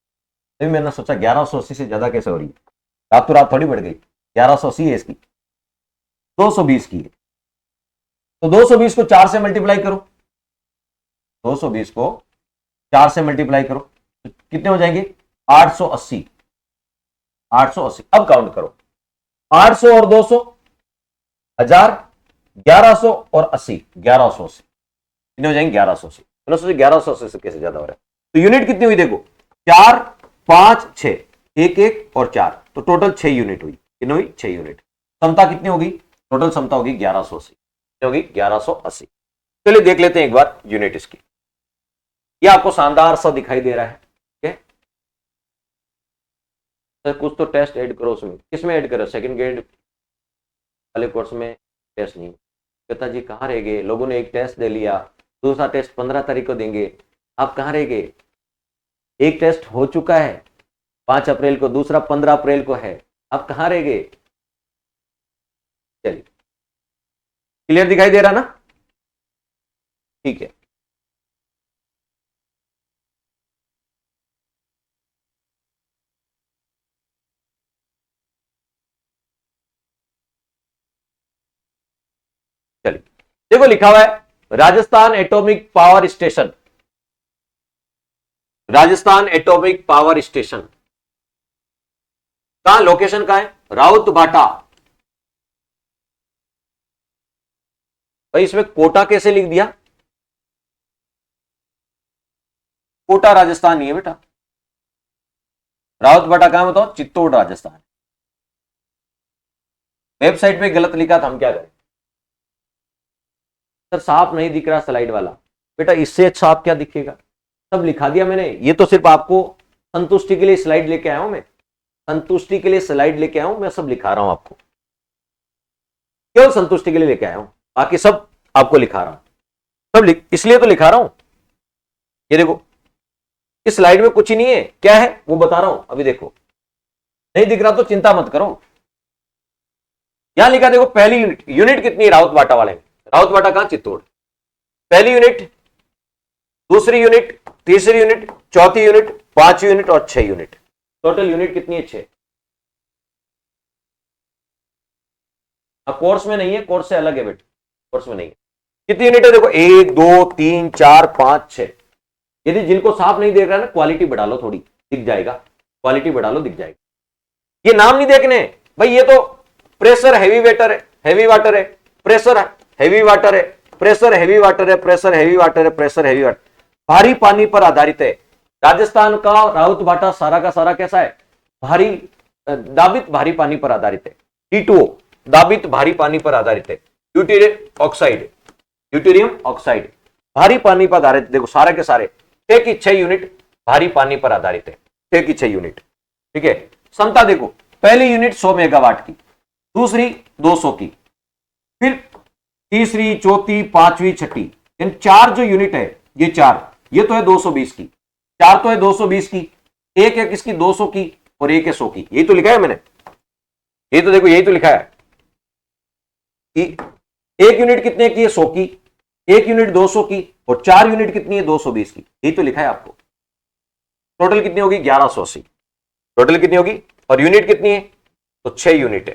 मैंने सोचा 1180 से ज्यादा कैसे हो रही है, रातों रात थोड़ी बढ़ गई। 1180 है इसकी, 220 की है। तो 220 को 4 से मल्टीप्लाई करो, 220 को 4 से मल्टीप्लाई करो तो कितने हो जाएंगे? 880। 880 अब काउंट करो, 800 और 200 1000, 1100 और 80, 1180। कितने हो जाएंगे? 1180। मैंने सोचा 1180 से कैसे ज्यादा हो रहा है। तो यूनिट कितनी हुई देखो, 4 5 6, 1 1 और 4, तो टोटल 6 यूनिट हुई। कितनी हुई? 6 यूनिट। क्षमता कितनी होगी? टोटल क्षमता होगी 1180। होगी 1180। चलिए देख लेते हैं एक बार यूनिट इसकी। ये आपको शानदार सा दिखाई दे रहा है। ठीक है, कुछ तो टेस्ट ऐड करो उसमें। किसमें ऐड करो? सेकंड ग्रेड वाले कोर्स में टेस्ट नहीं। कहता जी कहाँ रह गए? लोगों ने एक टेस्ट दे लिया, दूसरा टेस्ट 15 तारीख को देंगे, आप कहाँ रह गए? एक टेस्ट हो चुका है 5 अप्रैल को, दूसरा 15 अप्रैल को है, आप कहाँ रह गए? चलिए क्लियर दिखाई दे रहा ना? ठीक है, चलिए देखो लिखा हुआ है Rajasthan atomic power station. Rajasthan atomic power station का लोकेशन कहां है? राउतबाटा। भाई इसमें कोटा कैसे लिख दिया? कोटा राजस्थान नहीं है बेटा, राउतबाटा कहां बताओ? चित्तौड़ राजस्थान। वेबसाइट पे गलत लिखा था, हम क्या करें? सर साफ नहीं दिख रहा स्लाइड वाला। बेटा इससे साफ क्या दिखेगा? सब लिखा दिया मैंने, ये तो सिर्फ आपको संतुष्टि के लिए स्लाइड लेके आया हूं मैं, संतुष्टि के लिए स्लाइड लेके आया हूं मैं, सब लिखा रहा हूं आपको, केवल संतुष्टि के लिए लेके आया हूं, बाकी सब आपको लिखा रहा हूं। सब इसलिए तो लिखा रहा हूं। ये देखो इस स्लाइड में कुछ ही नहीं है, क्या है वो बता रहा हूं, अभी देखो। नहीं दिख रहा तो चिंता मत करो। यहां लिखा देखो पहली यूनिट, यूनिट कितनी है राउत बाटा वाले में, राउत बाटा कहां, चित्तौड़। पहली यूनिट, दूसरी यूनिट, तीसरी यूनिट, चौथी यूनिट, पांचवी यूनिट और 6 यूनिट। टोटल यूनिट कितनी है, 6। अब कोर्स में नहीं है, कोर्स से अलग है बेटा, कोर्स में नहीं है। कितनी यूनिट है देखो, 1 2 3 4 5 6। यदि जिनको साफ नहीं देख रहा है ना, क्वालिटी बढ़ा लो थोड़ी, दिख जाएगा, क्वालिटी बढ़ा लो दिख जाएगा। ये नाम नहीं देखने भाई, ये तो प्रेशर हैवी वाटर है, हैवी वाटर है, प्रेशर हैवी वाटर है, प्रेशर हैवी वाटर है, प्रेशर हैवी वाटर है, प्रेशर हैवी वाटर, भारी पानी पर आधारित है। राजस्थान का राउत भाटा सारा का सारा कैसा है, भारी दाबित भारी पानी पर आधारित है। T2O दाबित भारी पानी पर आधारित है। ड्यूटेरियम ऑक्साइड, ड्यूटेरियम ऑक्साइड भारी पानी पर आधारित, देखो सारे के सारे 6 की 6 यूनिट भारी पानी पर आधारित है, 6 की 6 यूनिट। ठीक है, क्षमता देखो, पहली यूनिट 100 मेगावाट की, दूसरी 200 की, फिर तीसरी, चौथी, पांचवी, छठी, इन 4 जो यूनिट है, ये 4, ये तो है 220 की, 4 तो है 220 की, एक है किसकी 200 की और एक है 100 की। यही तो लिखा है मैंने, ये तो देखो यही तो लिखा है कि एक यूनिट कितने की है, 100 की, एक यूनिट 200 की और 4 यूनिट कितनी है, 220 की। यही तो लिखा है आपको। टोटल कितनी होगी, 1180। टोटल कितनी होगी, और यूनिट कितनी है, तो 6 यूनिट है।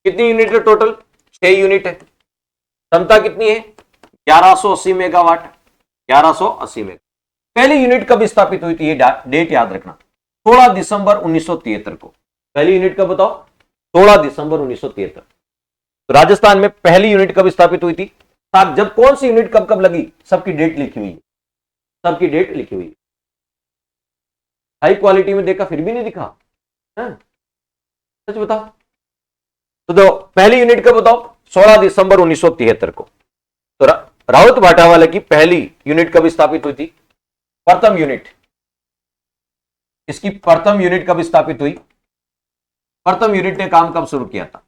कितनी यूनिट है टोटल, 6 यूनिट है। क्षमता कितनी है, 1180 मेगावाट, 1180 मेगा। पहली यूनिट कब स्थापित हुई थी, ये डेट याद रखना, 16 दिसंबर 1973 को। पहली यूनिट कब बताओ, 16 दिसंबर 1973। तो राजस्थान में पहली यूनिट कब स्थापित हुई थी, जब कौन सी यूनिट कब कब लगी, सबकी डेट लिखी हुई है, सबकी डेट लिखी हुई है। हाई क्वालिटी में देखा फिर भी नहीं दिखा, सच बताओ। तो दो पहली यूनिट कब बताओ, 16 दिसंबर 1973 को। तो राउत भाटावाला की पहली यूनिट कब स्थापित हुई थी, प्रथम यूनिट, इसकी प्रथम यूनिट कब स्थापित हुई, प्रथम यूनिट ने काम कब शुरू किया था,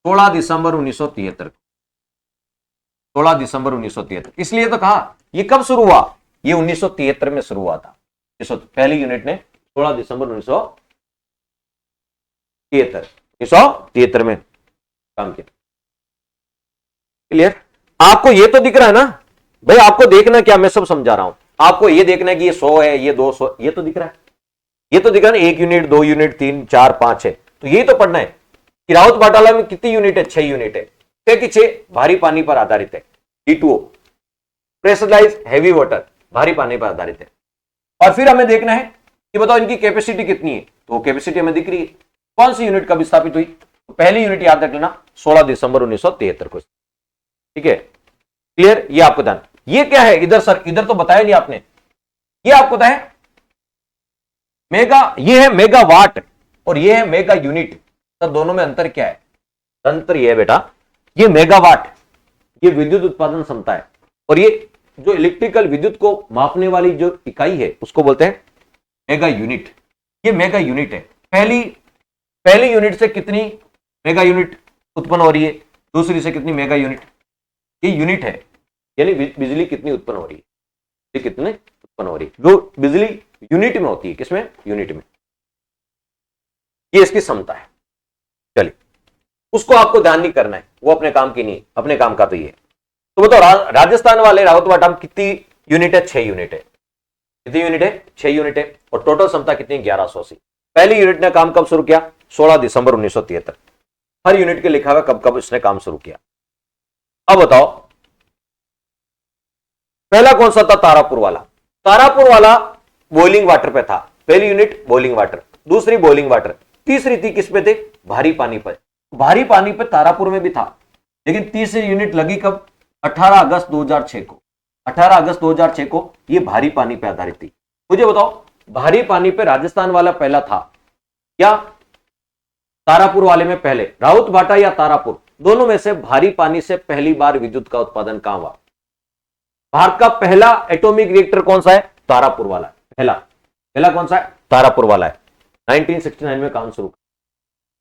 16 दिसंबर 1973 को, 16 दिसंबर 1973। इसलिए तो कहा ये कब शुरू हुआ, ये 1973 में शुरू हुआ था। पहली यूनिट ने 16 दिसंबर 1973 में काम किया। क्लियर, आपको ये तो दिख रहा है ना भाई, आपको देखना क्या, मैं सब समझा रहा हूं, आपको ये देखना है कि ये 100 है, ये 200, ये तो दिख रहा है, ये तो दिख रहा है ना, 1 यूनिट, 2 यूनिट, 3 4 5 है। तो यही तो पढ़ना है कि राउत भाटाला में कितनी यूनिट है, 6 यूनिट है। 6 की 6 भारी पानी पर आधारित है। T2O प्रेशराइज हैवी वाटर भारी पानी पर आधारित है। और फिर हमें देखना है कि बताओ इनकी कैपेसिटी कितनी है, तो कैपेसिटी हमें दिख रही है। कौन सी यूनिट कब स्थापित हुई, तो पहली यूनिट याद रख लेना 16 दिसंबर 1973 को। ठीक है, क्लियर, ये आपको ध्यान। ये क्या है इधर सर, इधर तो बताया नहीं आपने, ये आपको पता है मेगा, ये है मेगावाट और ये है मेगा यूनिट। तो दोनों में अंतर क्या है, अंतर ये है बेटा, ये मेगावाट ये विद्युत उत्पादन क्षमता है, और ये जो इलेक्ट्रिकल विद्युत को मापने वाली जो इकाई है उसको बोलते हैं मेगा यूनिट। ये मेगा यूनिट है। पहली यूनिट से कितनी मेगा यूनिट उत्पन्न हो रही है, दूसरी से कितनी मेगा यूनिट, ये यूनिट है, यानी बिजली कितनी उत्पन्न हो रही है, ये कितने उत्पन्न हो रही है, जो बिजली यूनिट में होती है, किसमें, यूनिट में, ये इसकी क्षमता है। चलिए, उसको आपको ध्यान नहीं करना है, वो अपने काम की नहीं, अपने काम का तो ये। तो बताओ राजस्थान वाले राउत भाटा में कितनी यूनिट है, 6 यूनिट है। कितनी यूनिट है, 6 यूनिट है, और टोटल क्षमता कितनी, 1180। पहली यूनिट ने काम कब शुरू किया, 16 दिसंबर 1973। हर यूनिट के लिखा हुआ कब कब इसने काम शुरू किया। अब बताओ पहला कौन सा था, तारापुर वाला। तारापुर वाला बॉइलिंग वाटर पे था, पहली यूनिट बॉइलिंग वाटर, दूसरी बॉइलिंग वाटर, तीसरी थी किस पे थे, भारी पानी पर। भारी पानी पे तारापुर में भी था, लेकिन तीसरी यूनिट लगी कब, 18 अगस्त 2006 को। 18 अगस्त 2006 को ये भारी पानी पे आधारित थी। मुझे बताओ भारी पानी पे राजस्थान वाला पहला था या तारापुर वाले में पहले, राउत भाटा या तारापुर, दोनों में से भारी पानी से पहली बार विद्युत का उत्पादन कहां हुआ। भारत का पहला एटॉमिक रिएक्टर कौन सा है, तारापुर वाला है। पहला कौन सा है, तारापुर वाला है। 1969 में काम शुरू,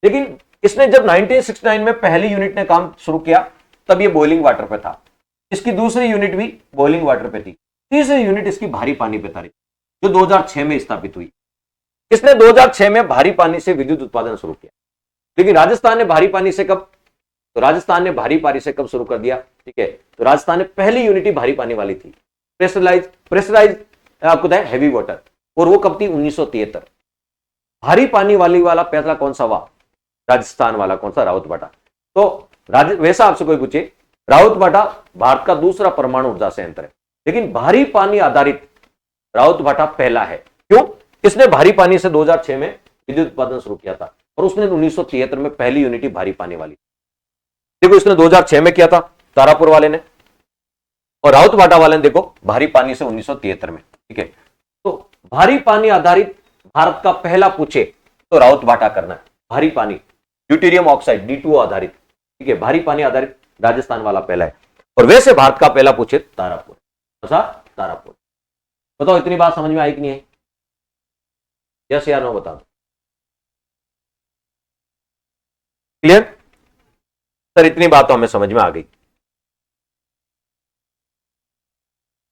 लेकिन इसने जब 1969 में पहली यूनिट ने काम शुरू किया तब ये बॉइलिंग वाटर पे था। इसकी दूसरी यूनिट भी बॉइलिंग वाटर पे थी, तीसरी यूनिट इसकी भारी पानी पे था, जो 2006 में स्थापित हुई। इसने 2006 में भारी पानी से विद्युत उत्पादन शुरू किया। लेकिन राजस्थान ने भारी पानी से कब, तो राजस्थान ने भारी पानी से कब शुरू कर दिया, ठीक है, तो राजस्थान ने पहली यूनिट ही भारी पानी वाली थी, प्रेशराइज आपको बताया हैवी वाटर, और वो कब थी 1973। भारी पानी वाला पहला कौन सा हुआ, राजस्थान वाला कौन सा, राउतभाटा। तो वैसा आपसे कोई पूछे, राउतभाटा भारत का दूसरा परमाणु ऊर्जा संयंत्र है, लेकिन भारी पानी आधारित राउतभाटा पहला है। क्यों, इसने भारी पानी से 2006 में विद्युत उत्पादन शुरू किया था, और उसने 1973 में पहली यूनिट ही भारी पानी वाली। देखो इसने 2006 में किया था तारापुर वाले ने, और राउतभाटा वाले ने देखो भारी पानी से 1973 में, ठीक है। तो भारी पानी आधारित भारत का पहला पूछे तो राउतभाटा करना है, भारी पानी ड्यूटेरियम ऑक्साइड D2O आधारित, ठीक है, भारी पानी आधारित राजस्थान वाला पहला है। और वैसे भारत का पहला पूछे तारापुर, तारापुर। बताओ इतनी बात समझ में आई कि नहीं आई, यस या नो बता दो। क्लियर सर, इतनी बात तो हमें समझ में आ गई।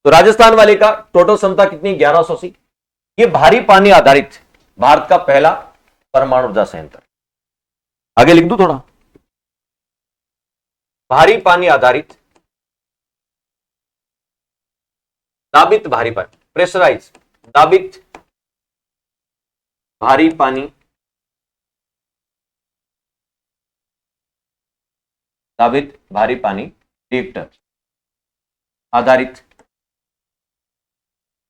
तो राजस्थान वाले का टोटल क्षमता कितनी, 1180। ये भारी पानी आधारित भारत का पहला परमाणु ऊर्जा संयंत्र। आगे लिख दूं थोड़ा, भारी पानी आधारित दाबित भारी पानी, प्रेशराइज दाबित भारी पानी रिएक्टर आधारित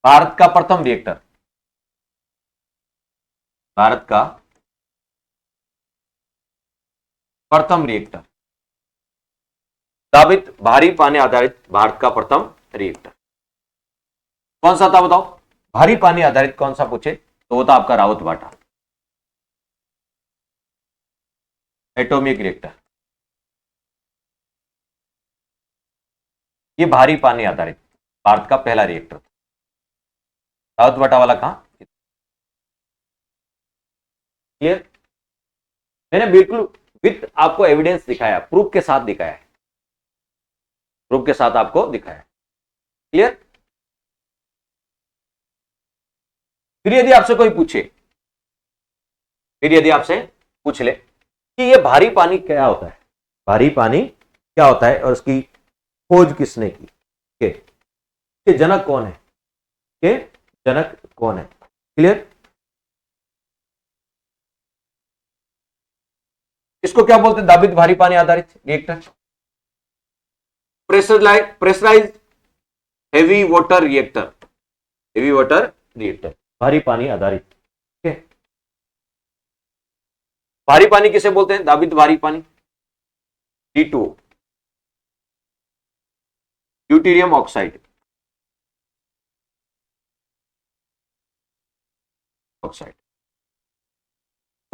भारत का प्रथम रिएक्टर, भारत का प्रथम रिएक्टर, दाबित भारी पानी आधारित भारत का प्रथम रिएक्टर कौन सा था बताओ, भारी पानी आधारित कौन सा पूछे तो वो था आपका राउतभाटा एटॉमिक रिएक्टर। ये भारी पानी आधारित भारत का पहला रिएक्टर था। राउतभाटा वाला कहां, क्लियर। मैंने बिल्कुल विथ आपको एविडेंस दिखाया, प्रूफ के साथ दिखाया है, प्रूफ के साथ आपको दिखाया, क्लियर। फिर यदि आपसे कोई पूछे, फिर यदि आपसे पूछ ले कि ये भारी पानी क्या होता है, भारी पानी क्या होता है और उसकी खोज किसने की, के जनक कौन है, के जनक कौन है, क्लियर। इसको क्या बोलते हैं, दाबित भारी पानी आधारित reactor, pressurise heavy water reactor, heavy water reactor भारी पानी आधारित, ठीक है। भारी पानी किसे बोलते हैं, दाबित भारी पानी D2O ड्यूटेरियम ऑक्साइड,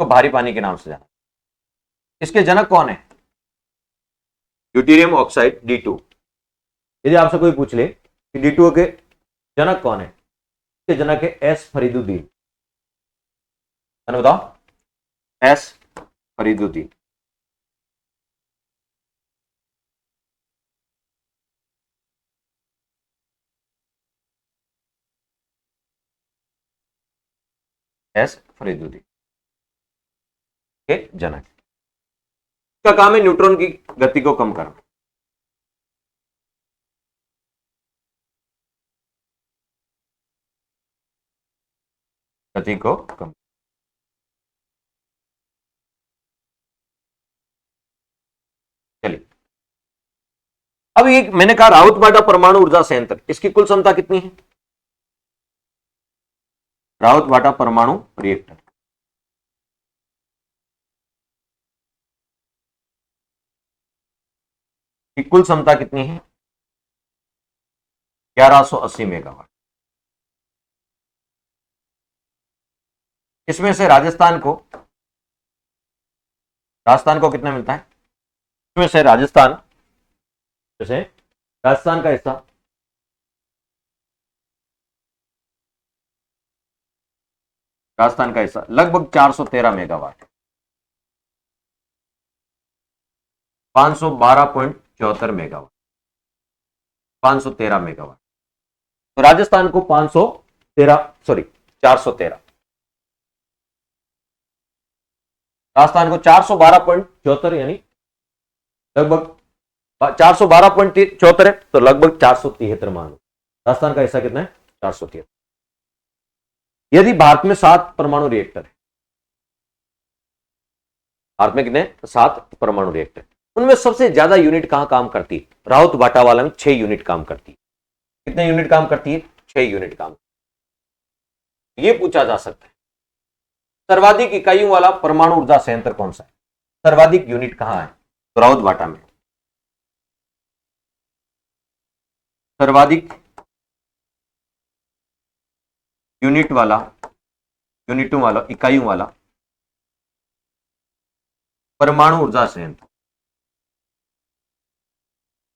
तो भारी पानी के नाम से जाना। इसके जनक कौन है, ड्यूटेरियम ऑक्साइड D2। यदि आपसे कोई पूछ ले कि D2O के जनक कौन है, इसके जनक है S फरीदुद्दीन, बताओ S फरीदुद्दीन। S फरीदुद्दीन के जनक, का काम है न्यूट्रॉन की गति को कम करना। गति को कम, चलिए अब ये मैंने कहा राउतभाटा परमाणु ऊर्जा संयंत्र, इसकी कुल क्षमता कितनी है, राउतभाटा परमाणु रिएक्टर की कुल क्षमता कितनी है, 1180 मेगावाट। इसमें से राजस्थान को कितना मिलता है, इसमें से राजस्थान का हिस्सा लगभग 413 मेगावाट, 512.74 मेगावाट, 513 मेगावाट। तो राजस्थान को 413 राजस्थान को 412.74 यानी लगभग 412.74 है, तो लगभग 473 मान लो। राजस्थान का हिस्सा कितना है? 473। यदि भारत में 7 परमाणु रिएक्टर है, भारत में कितने? 7 परमाणु रिएक्टर, उनमें सबसे ज्यादा यूनिट कहां काम करती है? राउत बाटावाला में 6 यूनिट काम करती है। कितने यूनिट काम करती है? 6 यूनिट काम। यह पूछा जा सकता है सर्वाधिक इकाइयों वाला परमाणु ऊर्जा संयंत्र कौन सा है? सर्वाधिक यूनिट कहां है? तो राउत बाटा में। सर्वाधिक यूनिटों वाला इकाइयों वाला परमाणु ऊर्जा संयंत्र,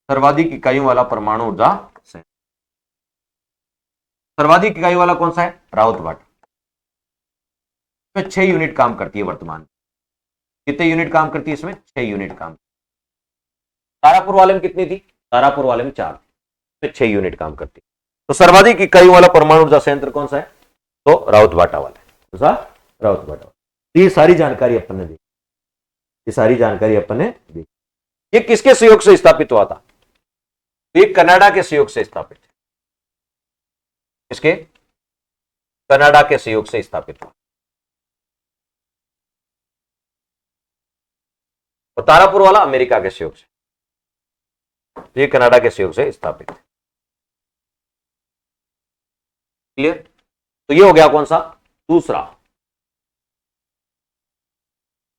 सर्वाधिक इकाइयों वाला परमाणु ऊर्जा संयंत्र, सर्वाधिक इकाइयों वाला कौन सा है? राउत बाटा। इसमें 6 यूनिट काम करती है वर्तमान। कितने यूनिट काम करती है इसमें? 6 यूनिट काम। तारापुर वाले में कितनी थी? तारापुर वाले में 4 थी, 6 यूनिट काम करती है। तो सर्वाधिक इकाइयों वाला परमाणु ऊर्जा संयंत्र कौन सा है? तो राउत बाटा वाला है। कौन सा? राउत बाटा। ये सारी जानकारी अपन ने दी, ये सारी जानकारी अपन ने दी। ये किसके सहयोग से स्थापित हुआ था? ये कनाडा के सहयोग से स्थापित है। किसके? कनाडा के सहयोग से स्थापित हुआ। और तारापुर वाला अमेरिका के सहयोग से, ये कनाडा के सहयोग से स्थापित है। क्लियर? तो ये हो गया कौन सा? दूसरा।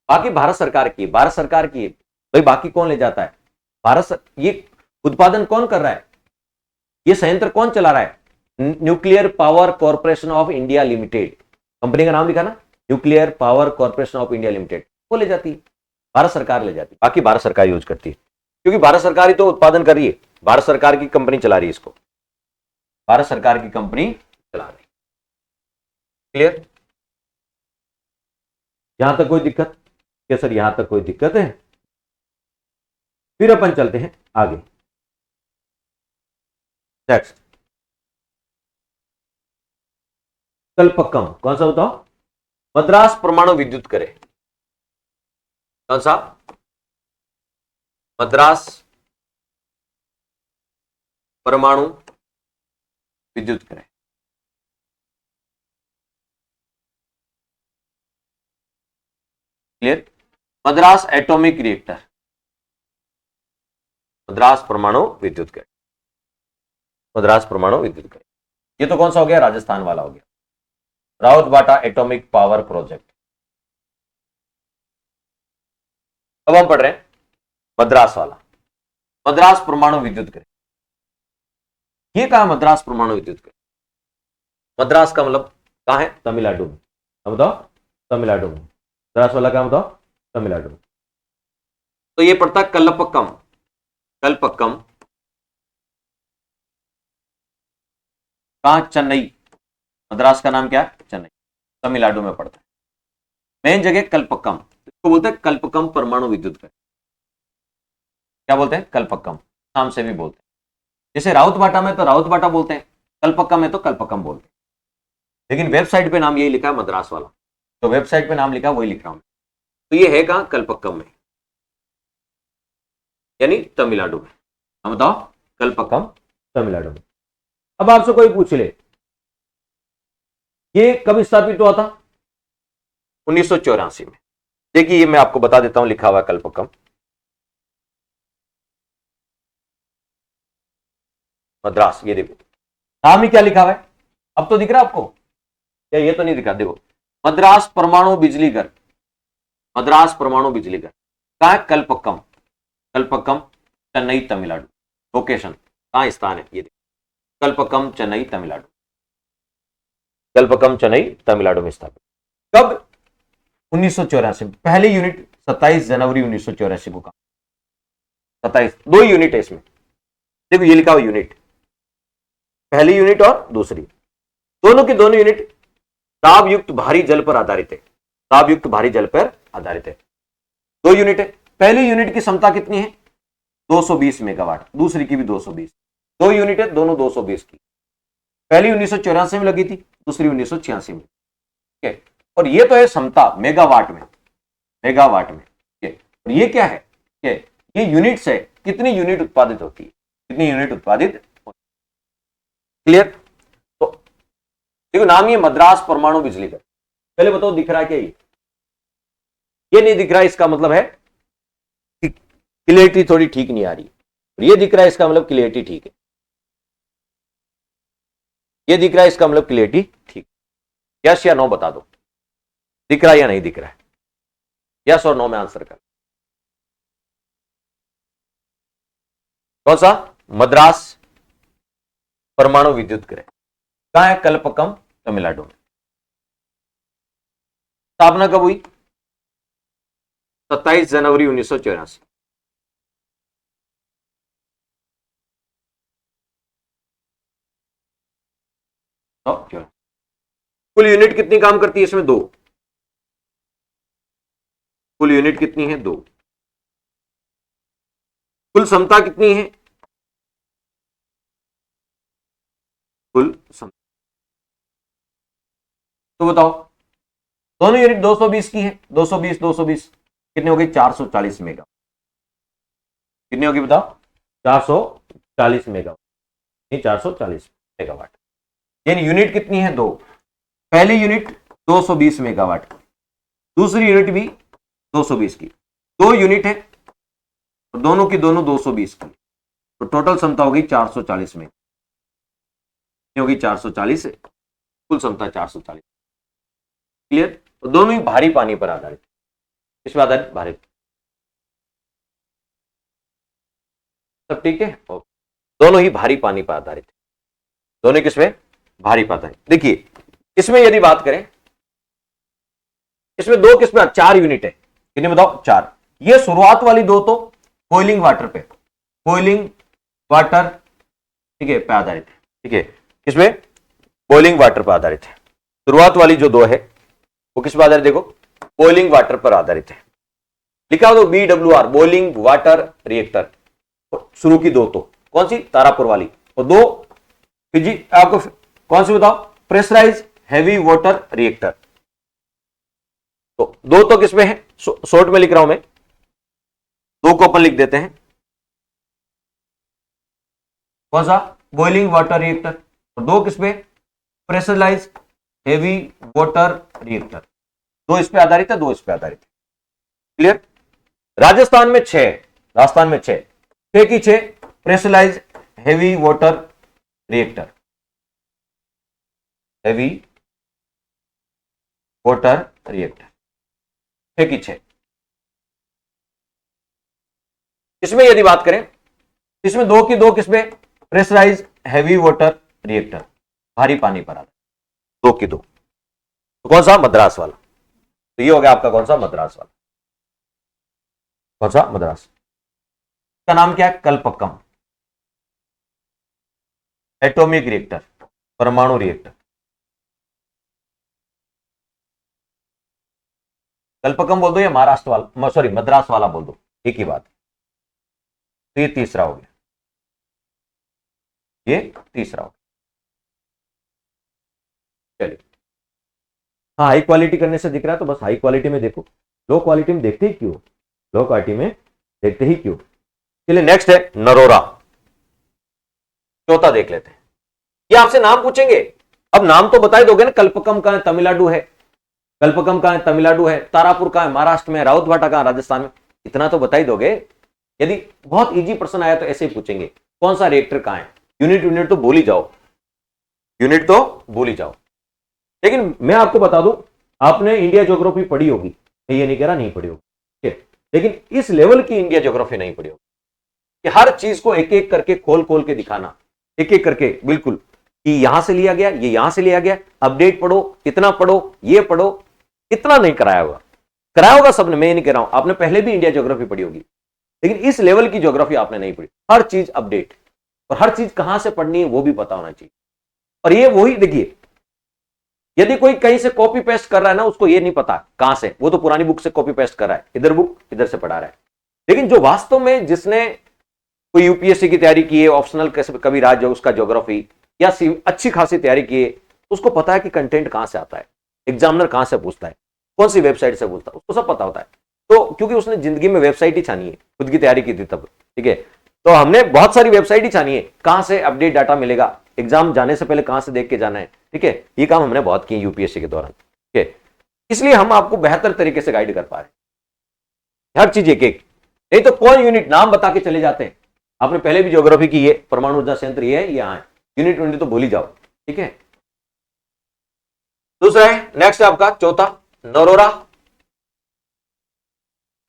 बाकी भारत सरकार की, भारत सरकार की भाई, बाकी कौन ले जाता है? ये उत्पादन कौन कर रहा है? ये संयंत्र कौन चला रहा है? Nuclear power corporation of India limited, company का नाम लिखा ना, nuclear power corporation of India limited, वो ले जाती है, भारत सरकार ले जाती है। बाकी भारत सरकार यूज करती है, क्योंकि भारत सरकार ही तो उत्पादन कर रही है, भारत सरकार की कंपनी चला रही है इसको, भारत सरकार की कंपनी चला रही है। क्लियर? यहां तक कोई दिक्कत? क्या सर यहां तक कोई दिक्कत है? फिर अपन चलते हैं आगे। नेक्स्ट, कल्पक्कम कौन सा बताओ? मद्रास परमाणु विद्युत करे, कौन सा? मद्रास परमाणु विद्युत करे। Clear? Madras atomic reactor, Madras परमाणु विद्युत करे, मद्रास परमाणु विद्युत करे। ये तो कौन सा हो गया? राजस्थान वाला हो गया, राउत बाटा एटॉमिक पावर प्रोजेक्ट। अब हम पढ़ रहे हैं मद्रास वाला, मद्रास परमाणु विद्युत करे। ये कहा मद्रास परमाणु विद्युत करे? मद्रास का मतलब कहां है? तमिलनाडु में। अब बताओ, तमिलनाडु में। मद्रास वाला क्या बताओ? तमिलनाडु में। तो ये पड़ता है कल्पक्कम, कल्पक्कम कहां? चेन्नई। मद्रास का नाम क्या है? चेन्नई, तमिलनाडु में पड़ता है। मेन जगह कल्पक्कम, इसको बोलते हैं कल्पक्कम परमाणु विद्युत घर। क्या बोलते हैं? कल्पक्कम नाम से भी बोलते हैं। जैसे राउत बाटा में तो राउत बाटा बोलते हैं, कल्पक्कम में तो कल्पक्कम बोलते हैं, लेकिन वेबसाइट पे नाम यही लिखा है मद्रास वाला, तो वेबसाइट पे नाम लिखा वही लिख रहा हूं। तो ये है कहां? कल्पक्कम में, यानी तमिलनाडु में। हम बताओ, कल्पक्कम तमिलनाडु में। अब आपसे कोई पूछ ले ये कब स्थापित हुआ था? 1984 में। देखिए ये मैं आपको बता देता हूं, लिखा हुआ कल्पक्कम, मद्रास। ये देखो नाम ही क्या लिखा हुआ है, अब तो दिख रहा है आपको? या ये तो नहीं दिखा? देखो, मद्रास परमाणु बिजली घर, मद्रास परमाणु बिजली घर कहां है? कल्पक्कम, कल्पक्कम चेन्नई तमिलनाडु। लोकेशन कहां स्थान है? ये देखो, कल्पक्कम चेन्नई तमिलनाडु, कल्पक्कम चेन्नई तमिलनाडु में स्थापित। कब? 1984 में। पहली यूनिट 27 जनवरी 1984 को काम, 27, 2 यूनिट है इसमें। देखो ये लिखा हुआ यूनिट, पहली यूनिट और दूसरी, दोनों की दोनों यूनिट ताप युक्त भारी जल पर आधारित है, ताप युक्त भारी जल पर आधारित है। 2 यूनिट है। पहली यूनिट की क्षमता कितनी है? 220 मेगावाट, दूसरी की भी 220। दो यूनिट है, दोनों 220 की। पहली 1984 में लगी थी, दूसरी 1986 में। ठीक है, और ये तो है क्षमता मेगावाट में, मेगावाट में। ठीक है, और ये क्या है, ये यूनिट्स है, कितनी यूनिट उत्पादित होती है, कितनी यूनिट उत्पादित। क्लियर। तो देखो नाम ये मद्रास परमाणु बिजली घर। पहले बताओ दिख रहा है क्या, ये नहीं दिख रहा है, इसका मतलब है कि क्लियरिटी थोड़ी ठीक नहीं आ रही। ये दिख रहा है, इसका मतलब क्लियरिटी ठीक है। ये दिख रहा है, इसका मतलब क्लियरिटी ठीक। यस या नो बता दो, दिख रहा है या नहीं दिख रहा है। यस और नो में आंसर कर। कौन सा, मद्रास परमाणु विद्युत गृह कहां है, कल्पकम तमिलनाडु में। स्थापना कब हुई, 27 जनवरी 1984। कुल यूनिट कितनी काम करती है इसमें, दो। कुल यूनिट कितनी है, दो। कुल क्षमता कितनी है, कुल क्षमता तो बताओ। दोनों यूनिट 220 की है, 220 220 कितने हो गई, 440 मेगा। कितनी होगी बताओ, 440 मेगावाट, नहीं 440 मेगावाट। यानी यूनिट कितनी है, दो। पहली यूनिट 220 मेगावाट, दूसरी यूनिट भी 220 की। दो यूनिट है और दोनों की दोनों 220 की, तो टोटल क्षमता होगी 440 में होगी 440, कुल क्षमता 440। क्लियर। तो दोनों ही भारी पानी पर आधारित, किस पर आधारित, भारी। सब ठीक है, दोनों ही भारी पानी पर आधारित, दोनों किस पे, भारी पर आधारित। देखिए इसमें यदि बात करें, इसमें दो किस पे, चार यूनिट है, कितने बताओ, चार। ये शुरुआत वाली दो तो बॉइलिंग वाटर पे, बॉइलिंग वाटर, ठीक है, पे आधारित है। ठीक है, किसमें, बॉइलिंग वाटर पर आधारित है। शुरुआत वाली जो दो है वो किस पर आधारित, देखो बॉइलिंग वाटर पर आधारित है। लिखा हो तो BWR, बॉइलिंग वाटर रिएक्टर। शुरू की दो तो कौन सी, तारापुर वाली, और दो फिजी आपको कौन सी बताओ, प्रेशराइज हैवी वाटर रिएक्टर। तो दो तो किसमें है, शॉर्ट में लिख रहा हूं मैं, दो को अपन लिख देते हैं, कौन सा, बॉइलिंग वाटर रिएक्टर, और दो किसमें, प्रेशराइज हेवी वाटर रिएक्टर। दो इस पे आधारित है, दो इस पे आधारित है। क्लियर। राजस्थान में 6, राजस्थान में 6 की 6 pressurise heavy water reactor, heavy water reactor 6 की 6। इसमें यदि बात करें, इसमें दो की दो किसमें, प्रेशराइज हैवी वाटर रिएक्टर, भारी पानी पर आता, दो की दो। तो कौन सा, मद्रास वाला। तो ये हो गया आपका कौन सा, मद्रास वाला। कौन सा, मद्रास। का नाम क्या है, कल्पकम एटॉमिक रिएक्टर, परमाणु रिएक्टर। कल्पकम बोल दो या महाराष्ट्र वाला, सॉरी मद्रास वाला बोल दो, एक ही बात। तो ये तीसरा हो गया, ये तीसरा हो गया। चलिए, हाँ हाई क्वालिटी करने से दिख रहा है तो बस हाई क्वालिटी में देखो, लो क्वालिटी में देखते ही क्यों, लो क्वालिटी में देखते ही क्यों। चलिए नेक्स्ट है नरोरा, चौथा देख लेते हैं। ये आपसे नाम पूछेंगे, अब नाम तो बता ही दोगे ना, कल्पकम कहां है, तमिलनाडु है, कल्पकम कहां है, तमिलनाडु है, तारापुर कहां है, महाराष्ट्र में, राउतभाटा कहां, राजस्थान में, इतना तो बता ही दोगे। यदि बहुत इजी प्रश्न आया तो ऐसे ही पूछेंगे, कौन सा रिएक्टर कहां है, यूनिट यूनिट तो बोल ही जाओ, यूनिट तो बोल ही जाओ। लेकिन मैं आपको बता दूं, आपने इंडिया ज्योग्राफी पढ़ी होगी, ये नहीं कह रहा नहीं पढ़ी होगी, लेकिन इस लेवल की इंडिया ज्योग्राफी नहीं पढ़ी होगी कि हर चीज को एक एक करके खोल खोल के दिखाना, एक एक करके बिल्कुल, कि यहां से लिया गया, ये यहां से लिया गया, अपडेट पढ़ो, इतना पढ़ो, ये पढ़ो, इतना नहीं कराया होगा। कराया होगा सबने, मैं ये नहीं कह रहा हूं, आपने पहले भी इंडिया ज्योग्राफी पढ़ी होगी, लेकिन इस लेवल की ज्योग्राफी आपने नहीं पढ़ी। हर चीज अपडेट, और हर चीज कहां से पढ़नी है वो भी पता होना चाहिए। और ये वही देखिए, यदि कोई कहीं से कॉपी पेस्ट कर रहा है ना, उसको ये नहीं पता कहां से, वो तो पुरानी बुक से कॉपी पेस्ट कर रहा है, इधर बुक इधर से पढ़ा रहा है। लेकिन जो वास्तव में जिसने कोई यूपीएससी की तैयारी की है, ऑप्शनल कैसे कभी राज्य उसका ज्योग्राफी या अच्छी खासी तैयारी की है, उसको पता है कि कंटेंट कहां से आता है, एग्जामिनर कहां से पूछता है, कौन सी वेबसाइट से पूछता है, उसको सब पता होता है। तो क्योंकि उसने जिंदगी में वेबसाइट ही छानी है, खुद की तैयारी की थी तब, ठीक है, तो हमने बहुत सारी वेबसाइट ही छानी है, कहां से अपडेट डाटा मिलेगा, एग्जाम जाने से पहले कहां से देख के जाना है, ठीक है, ये काम हमने बहुत किए यूपीएससी के दौरान, ठीक है, इसलिए हम आपको बेहतर तरीके से गाइड कर पा रहे हैं हर चीज एक एक। नहीं तो कौन यूनिट नाम बता के चले जाते हैं, आपने पहले भी ज्योग्राफी की है, परमाणु ऊर्जा संयंत्र ये है, यहां है, यूनिट तो भूल ही जाओ, ठीक है। दूसरा है, नेक्स्ट है आपका चौथा, नरोरा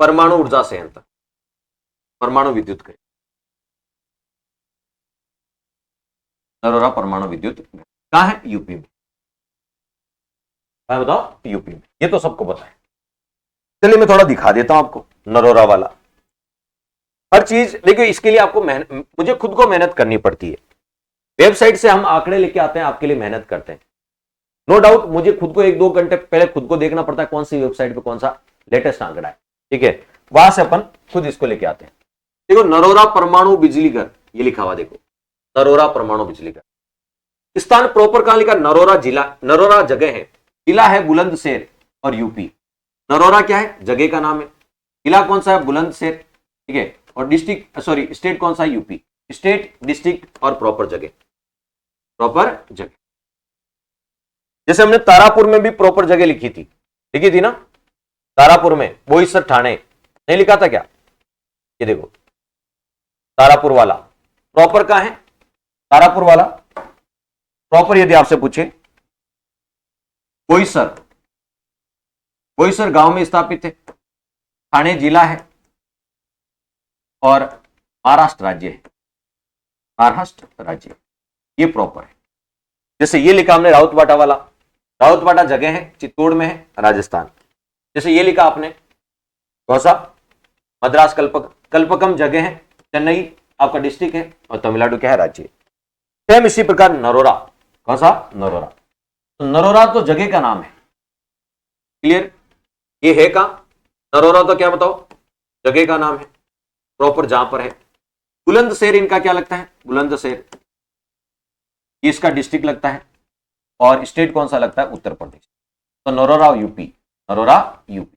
परमाणु ऊर्जा संयंत्र, परमाणु विद्युत ग्रिड, नरोरा परमाणु विद्युत ग्रिड कहां है, यूपी में, मैं बताओ यूपी में, ये तो सबको पता है। चलिए मैं थोड़ा दिखा देता हूं आपको नरोरा वाला हर चीज। देखिए इसके लिए आपको मुझे खुद को मेहनत करनी पड़ती है, वेबसाइट से हम आंकड़े लेके आते हैं, आपके लिए मेहनत करते हैं, नो डाउट मुझे खुद को 1-2 घंटे पहले खुद को देखना पड़ता है कौन सी वेबसाइट पे कौन सा लेटेस्ट आंकड़ा है, ठीक है, वहां से अपन खुद इसको लेके आते हैं। देखो नरोरा परमाणु बिजली घर, ये लिखा हुआ देखो, नरोरा परमाणु बिजली घर, स्थान प्रॉपर कहां लिखा, नरोरा जिला, नरोरा जगह है, जिला है बुलंदशहर और यूपी, नरोरा क्या है, जगह का नाम है, जिला कौन सा है, बुलंदशहर, ठीक है, और डिस्ट्रिक्ट सॉरी स्टेट कौन सा है, यूपी, स्टेट डिस्ट्रिक्ट और प्रॉपर जगह, प्रॉपर जगह। जैसे हमने तारापुर में भी प्रॉपर जगह लिखी थी ना, तारापुर में बोईसर ठाणे नहीं लिखा था क्या, ये देखो तारापुर वाला प्रॉपर कहां है, तारापुर वाला प्रॉपर यदि आपसे पूछे बोईसर, बोईसर गांव में स्थापित है, ठाणे जिला है और महाराष्ट्र राज्य है, महाराष्ट्र राज्य, ये प्रॉपर है। जैसे ये लिखा हमने राउतवाटा वाला, राउतवाटा जगह है, चित्तौड़ में है, राजस्थान। जैसे ये लिखा आपने कौन सा, मद्रास कल्पकम जगह है, चेन्नई आपका डिस्ट्रिक्ट है और तमिलनाडु क्या है, राज्य। सेम इसी प्रकार नरोरा, कौन सा, नरोरा, तो नरोरा तो जगह का नाम है, क्लियर, ये है कहां, नरोरा तो क्या बताओ, जगह का नाम है, प्रॉपर जहां पर है। बुलंदशहर इनका क्या लगता है, बुलंदशहर ये इसका डिस्ट्रिक्ट लगता है और स्टेट कौन सा लगता है, उत्तर प्रदेश, तो नरोरा यूपी, नरोरा यूपी,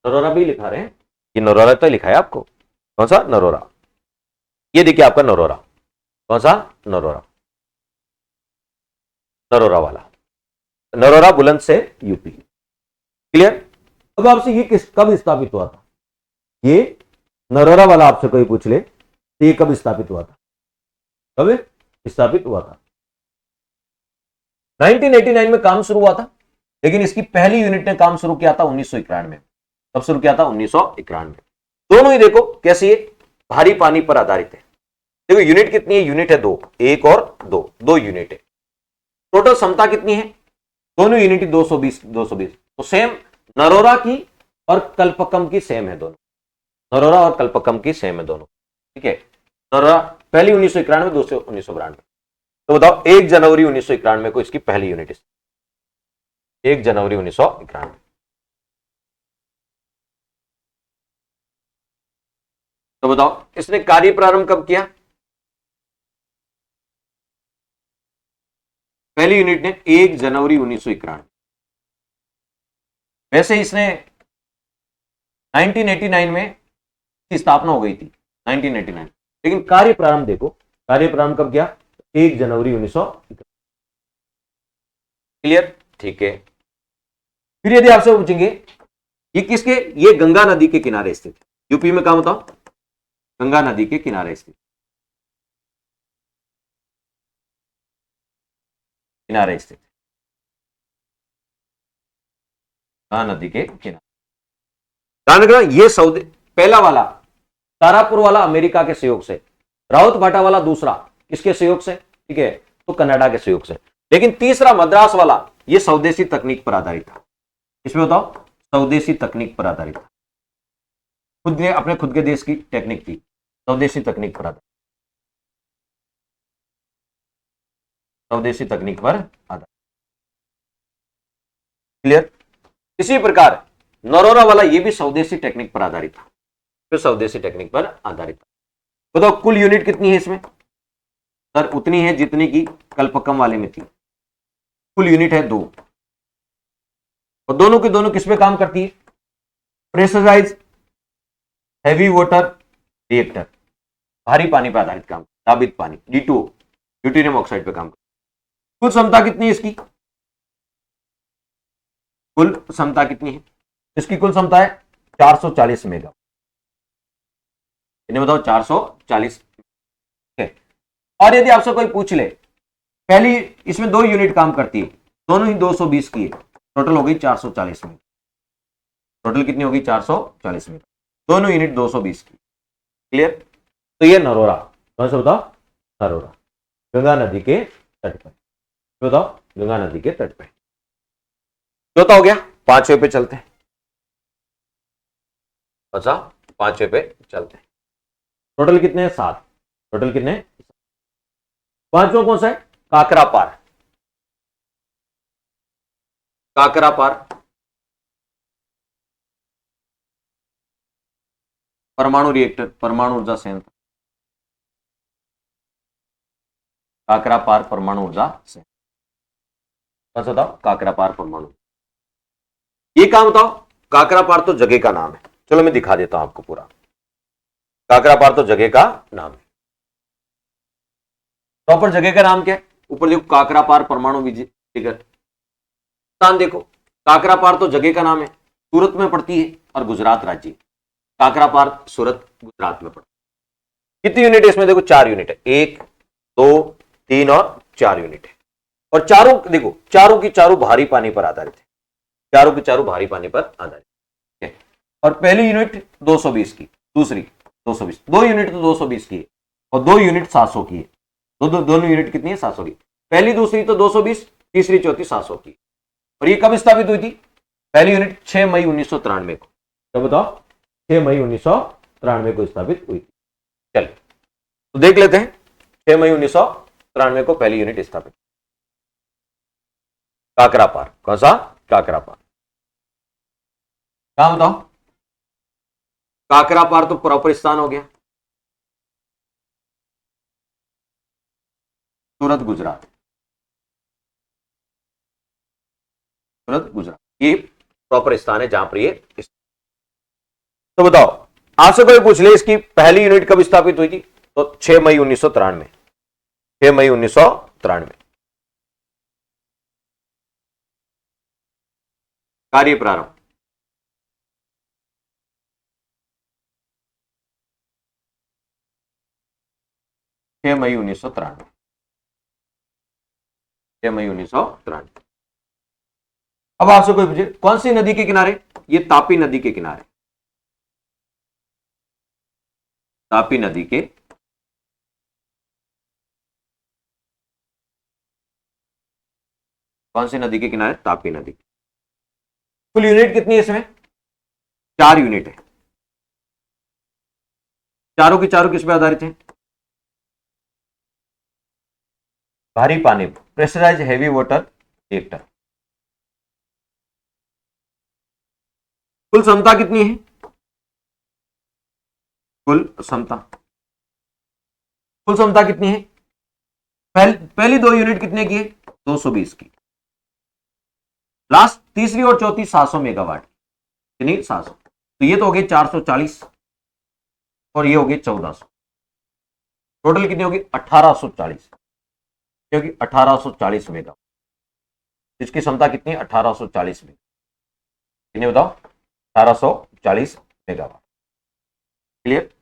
नरोरा भी लिखा रहे हैं, ये नरोरा तो लिखा है आपको, कौन सा, नरोरा, ये देखिए आपका नरोरा, कौन सा, नरोरा, नरोरा वाला, नरोरा बुलंदशहर यूपी, क्लियर। अब आपसे ये कब स्थापित हुआ था, ये नरोरा वाला आपसे कोई पूछ ले तो ये कब स्थापित हुआ था, कब स्थापित हुआ था, 1989 में काम शुरू हुआ था, लेकिन इसकी पहली यूनिट ने काम शुरू किया था 1991 में। कब शुरू किया था, 1991। दोनों ही देखो कैसी है, भारी पानी पर आधारित है। देखो यूनिट कितनी है, यूनिट है 2, 1 और 2, 2 यूनिट है। टोटल क्षमता कितनी है, दोनों यूनिट 220 220, तो सेम नरोरा की और कल्पकम की सेम है, दोनों नरोरा और कल्पकम की सेम है दोनों, ठीक है। नरोरा पहली 1991, दूसरी 1992। तो बताओ 1 जनवरी 1991 को इसकी पहली यूनिट, 1 जनवरी 1991। तो बताओ इसने कार्य प्रारंभ कब किया, पहली यूनिट ने 1 जनवरी 1991। वैसे इसने 1989 में इसकी स्थापना हो गई थी, 1989, लेकिन कार्य प्रारंभ देखो, कार्य प्रारंभ कब किया, 1 जनवरी 1991, क्लियर, ठीक है। फिर यदि आपसे पूछेंगे ये किसके, ये गंगा नदी के किनारे स्थित, यूपी में कहां बताओ, गंगा नदी के किनारे स्थित, किनारे स्थित, गंगा नदी के किनारे। ध्यान रखना ये सऊदी पहला वाला, तारापुर वाला अमेरिका के सहयोग से, राउतभाटा वाला दूसरा किसके सहयोग से, ठीक है, तो कनाडा के सहयोग से, लेकिन तीसरा मद्रास वाला ये स्वदेशी तकनीक पर आधारित था। इसमें बताओ स्वदेशी तकनीक पर आधारित था, खुद ने अपने खुद के देश की टेक्निक थी, स्वदेशी तकनीक पर आधारित, स्वदेशी तकनीक पर आधारित, क्लियर। इसी प्रकार नरोरा वाला ये भी स्वदेशी टेक्निक पर आधारित था, फिर स्वदेशी टेक्निक पर आधारित। बताओ कुल यूनिट कितनी है इसमें? सर उतनी है जितनी की कल्पकम वाले में थी। कुल यूनिट है 2, और दोनों के दोनों किस पे काम करती है? प्रेशराइज हैवी वाटर रिएक्टर, भारी पानी पर आधारित काम, दाबित पानी, D2O ड्यूटेरियम ऑक्साइड पे काम करती। कुल क्षमता कितनी है इसकी? कुल क्षमता कितनी है इसकी? कुल क्षमता है 440 मेगा। इन्हें बताओ 440। और यदि आपसे कोई पूछ ले, पहली इसमें 2 यूनिट काम करती है, दोनों ही 220 की है, टोटल हो गई 440 में। टोटल कितनी होगी? 440 में, दोनों यूनिट 220 की। क्लियर? तो ये नरोरा, कौन सा बताओ? नरोरा, गंगा नदी के तट पर। बताओ, गंगा नदी के तट पर। चौथा हो गया, 5वें पे चलते हैं। अच्छा, 5वें पे चलते हैं। टोटल कितने हैं? 7। टोटल कितने? 5वां कौन सा है? काकरा पार। काकरा पार परमाणु रिएक्टर, परमाणु ऊर्जा संयंत्र। काकरा पार परमाणु ऊर्जा संयंत्र, बस बताओ काकरा पार परमाणु। ये काम बताओ। काकरा पार तो जगह का नाम है, चलो मैं दिखा देता हूं आपको पूरा। काकरा पार तो जगह का नाम है। प्रॉपर जगह का नाम क्या है? ऊपर देखो, काकरा पार परमाणु विजिटर स्थान देखो। काकरा पार तो जगह का नाम है, सूरत में पड़ती है और गुजरात राज्य। काकरा पार सूरत गुजरात में पड़ती है। कितनी यूनिट है इसमें? देखो 4 यूनिट है, 1 2 3 और 4 यूनिट है। और चारों देखो, चारों की चारों भारी पानी पर आधारित है, चारों की चारों भारी पानी पर आधारित है। और पहली यूनिट 220 की, दूसरी 220, 2 यूनिट तो 220 की है और 2 यूनिट 700 की है। दोनों यूनिट कितनी है? 700 की। पहली दूसरी तो 220, तीसरी चौथी 700 की। और ये कब स्थापित हुई थी? पहली यूनिट 6 मई 1993 को। तो बताओ, 6 मई 1993 को स्थापित हुई थी। चलिए तो देख लेते हैं, 6 मई 1993 को पहली यूनिट स्थापित। काकरा पार, कौन सा? काकरा पार। क्या बताओ? काकरा पार तो प्रॉपर स्थान हो गया सूरत गुजरात। सूरत गुजरात ये प्रॉपर स्थान है जहां पर ये। तो बताओ, आपसे कोई पूछ ले इसकी पहली यूनिट कब स्थापित हुई थी, तो 6 मई 1993। 6 मई 1993। कार्य प्रारंभ 6 मई 1993। 6 मई 1993। अब आपसे कोई पूछे कौन सी नदी के किनारे? ये तापी नदी के किनारे। तापी नदी के कौन सी नदी के किनारे? तापी नदी। कुल यूनिट कितनी है इसमें? 4 यूनिट है। चारों की चारों किस पे आधारित है? भारी पानी, प्रेशराइज हैवी वाटर रिएक्टर। कुल क्षमता कितनी है? कुल क्षमता, कुल क्षमता कितनी है? पहली 2 यूनिट कितने की है? 220 की। लास्ट तीसरी और चौथी 700 मेगावाट, यानी 700। तो ये तो हो गए 440 और ये हो गए 1400। टोटल कितनी होगी? 1840, क्योंकि 1840 मेगावाट। इसकी क्षमता कितनी है? 1840 मेगावाट। कितने बताओ? 1840 मेगावाट। क्लियर?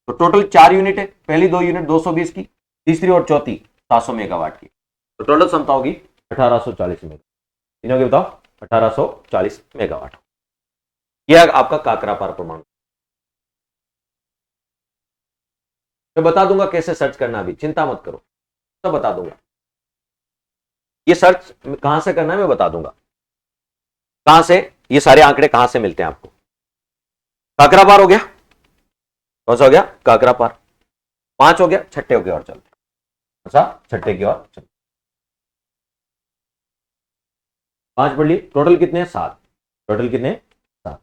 तो टोटल 4 यूनिट है, पहली 2 यूनिट 220 की, तीसरी और चौथी 700 मेगावाट की। तो टोटल क्षमता होगी 1840 मेगावाट। इन्होंने बताओ 1840 मेगावाट। यह आपका काकरा पार परमाणु। मैं बता दूंगा कैसे सर्च करना, अभी चिंता मत करो, सब बता दूंगा। ये सर्च कहां से करना है मैं बता दूंगा। कहां से ये सारे आंकड़े कहां से मिलते हैं आपको? काकरा पार हो गया, कौन सा हो गया? काकरा पार। 5 हो गया, छठे की ओर चलते। अच्छा, छठे की ओर चलते। 5 पढ़ लिए, टोटल कितने? 7। टोटल कितने? 7।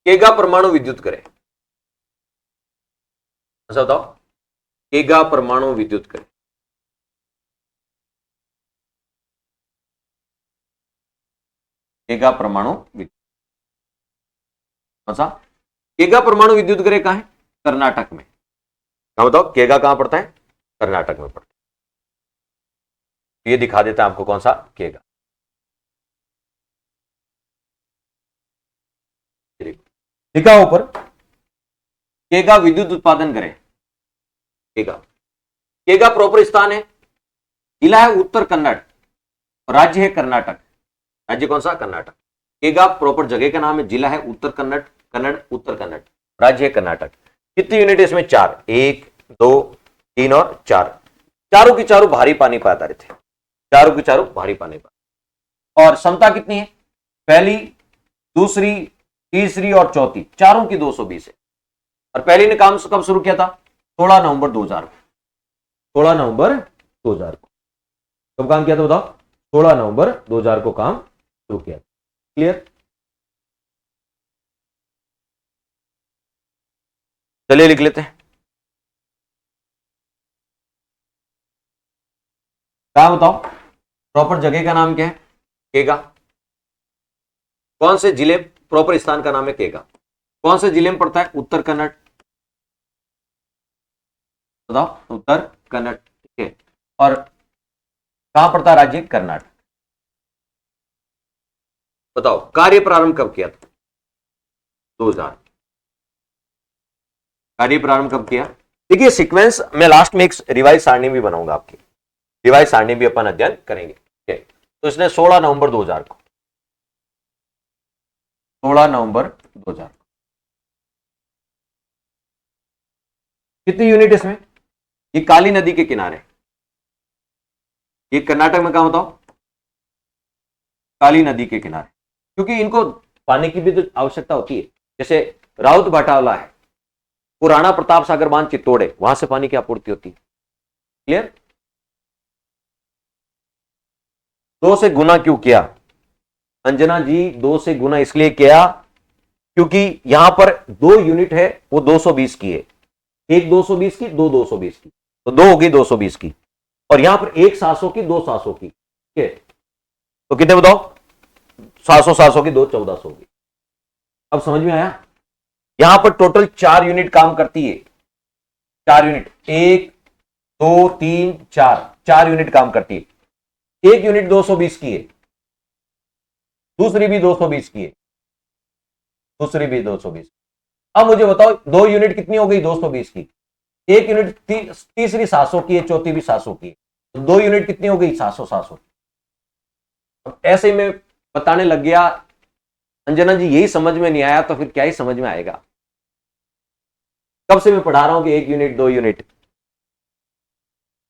केगा परमाणु विद्युत करे, ऐसा बताओ, केगा परमाणु विद्युत करे। केगा परमाणु विद्युत, कौन सा? केगा परमाणु विद्युत गृह कहां है? कर्नाटक में। क्या बताओ, केगा कहां पड़ता है? कर्नाटक में पड़ता है। ये दिखा देता है आपको कौन सा केगा। लिखा ऊपर, केगा विद्युत उत्पादन गृह। केगा, केगा प्रॉपर स्थान है, जिला है उत्तर कन्नड़, राज्य है कर्नाटक। राज्य कौन सा? कर्नाटक। केगा प्रॉपर जगह का नाम है, जिला है उत्तर कन्नड़, कन्नड़ उत्तर कन्नड़, राज्य है कर्नाटक। कितनी यूनिट है इसमें? 4, 1 2 3 और 4। चारों की चारों भारी पानी पर आधारित है, चारों की चारों भारी पानी पर। और क्षमता कितनी है? पहली, दूसरी, तीसरी और चौथी, चारों की 220 है। और पहली ने काम कब शुरू किया था? 16 नवंबर 2000 को। 16 नवंबर 2000 को कब काम किया था बताओ? 16 नवंबर 2000 को काम शुरू किया। क्लियर? चलिए लिख लेते हैं। क्या बताओ, प्रॉपर जगह का नाम क्या है? केगा। कौन से जिले, प्रॉपर स्थान का नाम है केगा, कौन से जिले में पड़ता है? उत्तर कन्नड़। बताओ, उत्तर कन्नड़, ठीक है। और कहां पड़ता है राज्य? कर्नाटक। बताओ, कार्य प्रारंभ कब किया था? 2000। कार्य प्रारंभ कब किया? देखिए सीक्वेंस में लास्ट में एक रिवाइज सारणी भी बनाऊंगा आपकी, रिवाइज सारणी भी अपन अध्ययन करेंगे, ठीक है। तो इसने 16 नवंबर 2000 को, 16 नवंबर 2000, कितनी यूनिट इसमें? ये काली नदी के किनारे, ये कर्नाटक में कहां बताओ? काली नदी के किनारे, क्योंकि इनको पानी की भी तो आवश्यकता होती है। जैसे राउत भाटावला है, पुराना प्रताप सागर बांध चित्तौड़, वहां से पानी की आपूर्ति होती है। क्लियर? 2 से गुना क्यों किया अंजना जी? 2 से गुना इसलिए किया क्योंकि यहां पर 2 यूनिट है, वो 220 की है, एक 220 की, 2 220 की, तो 2 होगी 220 की, और यहां पर एक 700 की, 2 700 की, ठीक है। तो कितने बताओ? 700 700 की, 2 1400 की। अब समझ में आया? यहां पर टोटल 4 यूनिट काम करती है, 4 यूनिट, 1 2 3 4, 4 यूनिट काम करती है। एक यूनिट 220 की है, दूसरी भी 220 की है, दूसरी भी 220। अब मुझे बताओ 2 यूनिट कितनी हो गई? 220 की। एक यूनिट तीसरी 700 की है, चौथी भी 700 की है, तो 2 यूनिट कितनी हो गई? 700 700। अब ऐसे ही मैं बताने लग गया, अंजना जी यही समझ में नहीं आया तो फिर क्या ही समझ में आएगा? कब से मैं पढ़ा रहा हूं कि 1 यूनिट 2 यूनिट।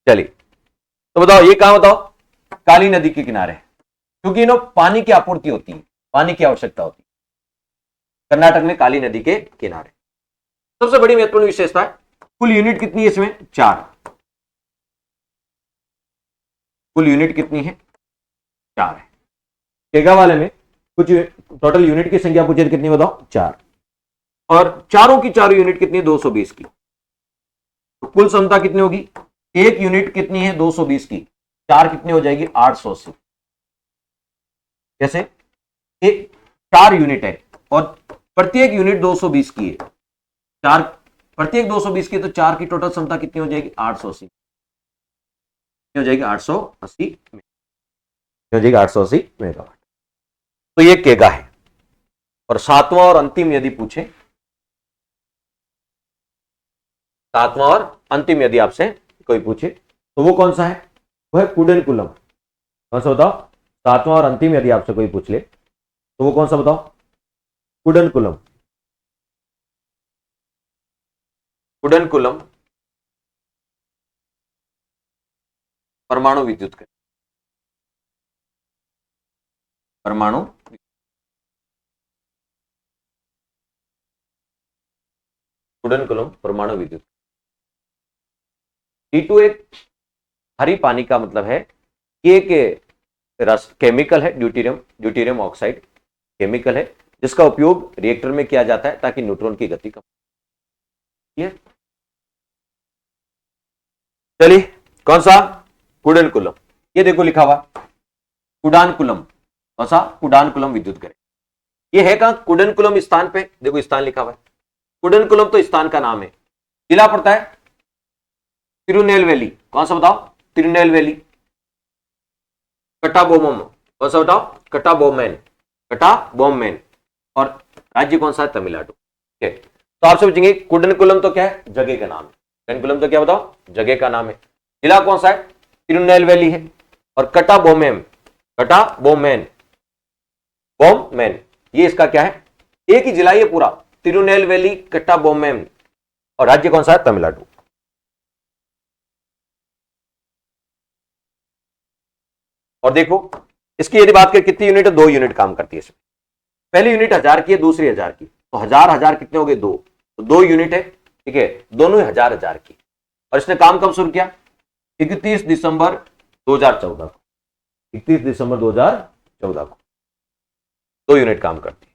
चलिए तो बताओ ये कहां? बताओ, काली नदी के किनारे, क्योंकि इन्हों पानी की आपूर्ति होती है, पानी की आवश्यकता होती है। कर्नाटक में काली नदी के किनारे। सबसे बड़ी महत्वपूर्ण विशेषता है, कुल यूनिट कितनी है इसमें? 4। कुल यूनिट कितनी है? 4 है। केगा वाले में कुछ टोटल यूनिट की संख्या पूछे कितनी बताओ? 4। और चारों की चारों यूनिट कितनी है? 220 की। तो कुल क्षमता कितनी होगी? एक यूनिट कितनी है? 220 की, 4 कितनी हो जाएगी? 880। कैसे? एक 4 यूनिट है और प्रत्येक यूनिट 220 की है, 4 प्रत्येक 220 की, तो 4 की टोटल क्षमता कितनी हो जाएगी? 880 हो जाएगी, 880 हो जाएगी, 880 मेगावाट। तो ये केगा है। और सातवां और अंतिम यदि पूछे, सातवां और अंतिम यदि आपसे कोई पूछे तो वो कौन सा है? वो है कुडनकुलम। कौन सा बताओ? सातवां और अंतिम यदि आपसे कोई पूछ ले तो वो कौन सा बताओ? कुडनकुलम। कुडनकुलम परमाणु विद्युत के, परमाणु कुडनकुलम परमाणु विद्युत। T2 एक हरी पानी का मतलब है के रस केमिकल है, ड्यूटेरियम, ड्यूटेरियम ऑक्साइड केमिकल है, जिसका उपयोग रिएक्टर में किया जाता है ताकि न्यूट्रॉन की गति कम। चलिए, कौन सा? कुडानकुलम। ये देखो लिखा हुआ कुडानकुलम। कौन सा? कुडानकुलम विद्युत ग्रह। ये है कहां? कुडानकुलम स्थान पे। देखो स्थान लिखा हुआ है। कुडानकुलम तो स्थान का नाम है। जिला पड़ता है तिरुनेलवेली। कौन सा बताओ? तिरुनेलवेली। कटाबोमम। कौन सा बताओ? कटाबोमैन। कटाबोमैन। और राज्य कौन सा है? तमिलनाडु। ठीक है, तो आपसे पूछेंगे कुडानकुलम तो क्या है? जगह का नाम है। कुडानकुलम तो क्या बताओ? जगह का नाम है। जिला कौन सा है? तिरुनेलवेली है। और कटाबोमैन, कटाबोमैन, बोममैन, ये इसका क्या है? एक ही जिला ये पूरा, तिरुनेलवेली, कटाबोमैन। और राज्य कौन सा है? तमिलनाडु। और देखो इसकी यदि बात करें कितनी यूनिट है? 2 यूनिट काम करती है इसमें। पहली यूनिट 1000 की है, दूसरी 1000 की। तो 1000 कितने हो गए? 2। तो 2 यूनिट है। ठीक है, दोनों ही 1000 की। और इसने काम कब शुरू किया? 31 दिसंबर 2014 को। 31 दिसंबर 2014 को 2 यूनिट काम करती है।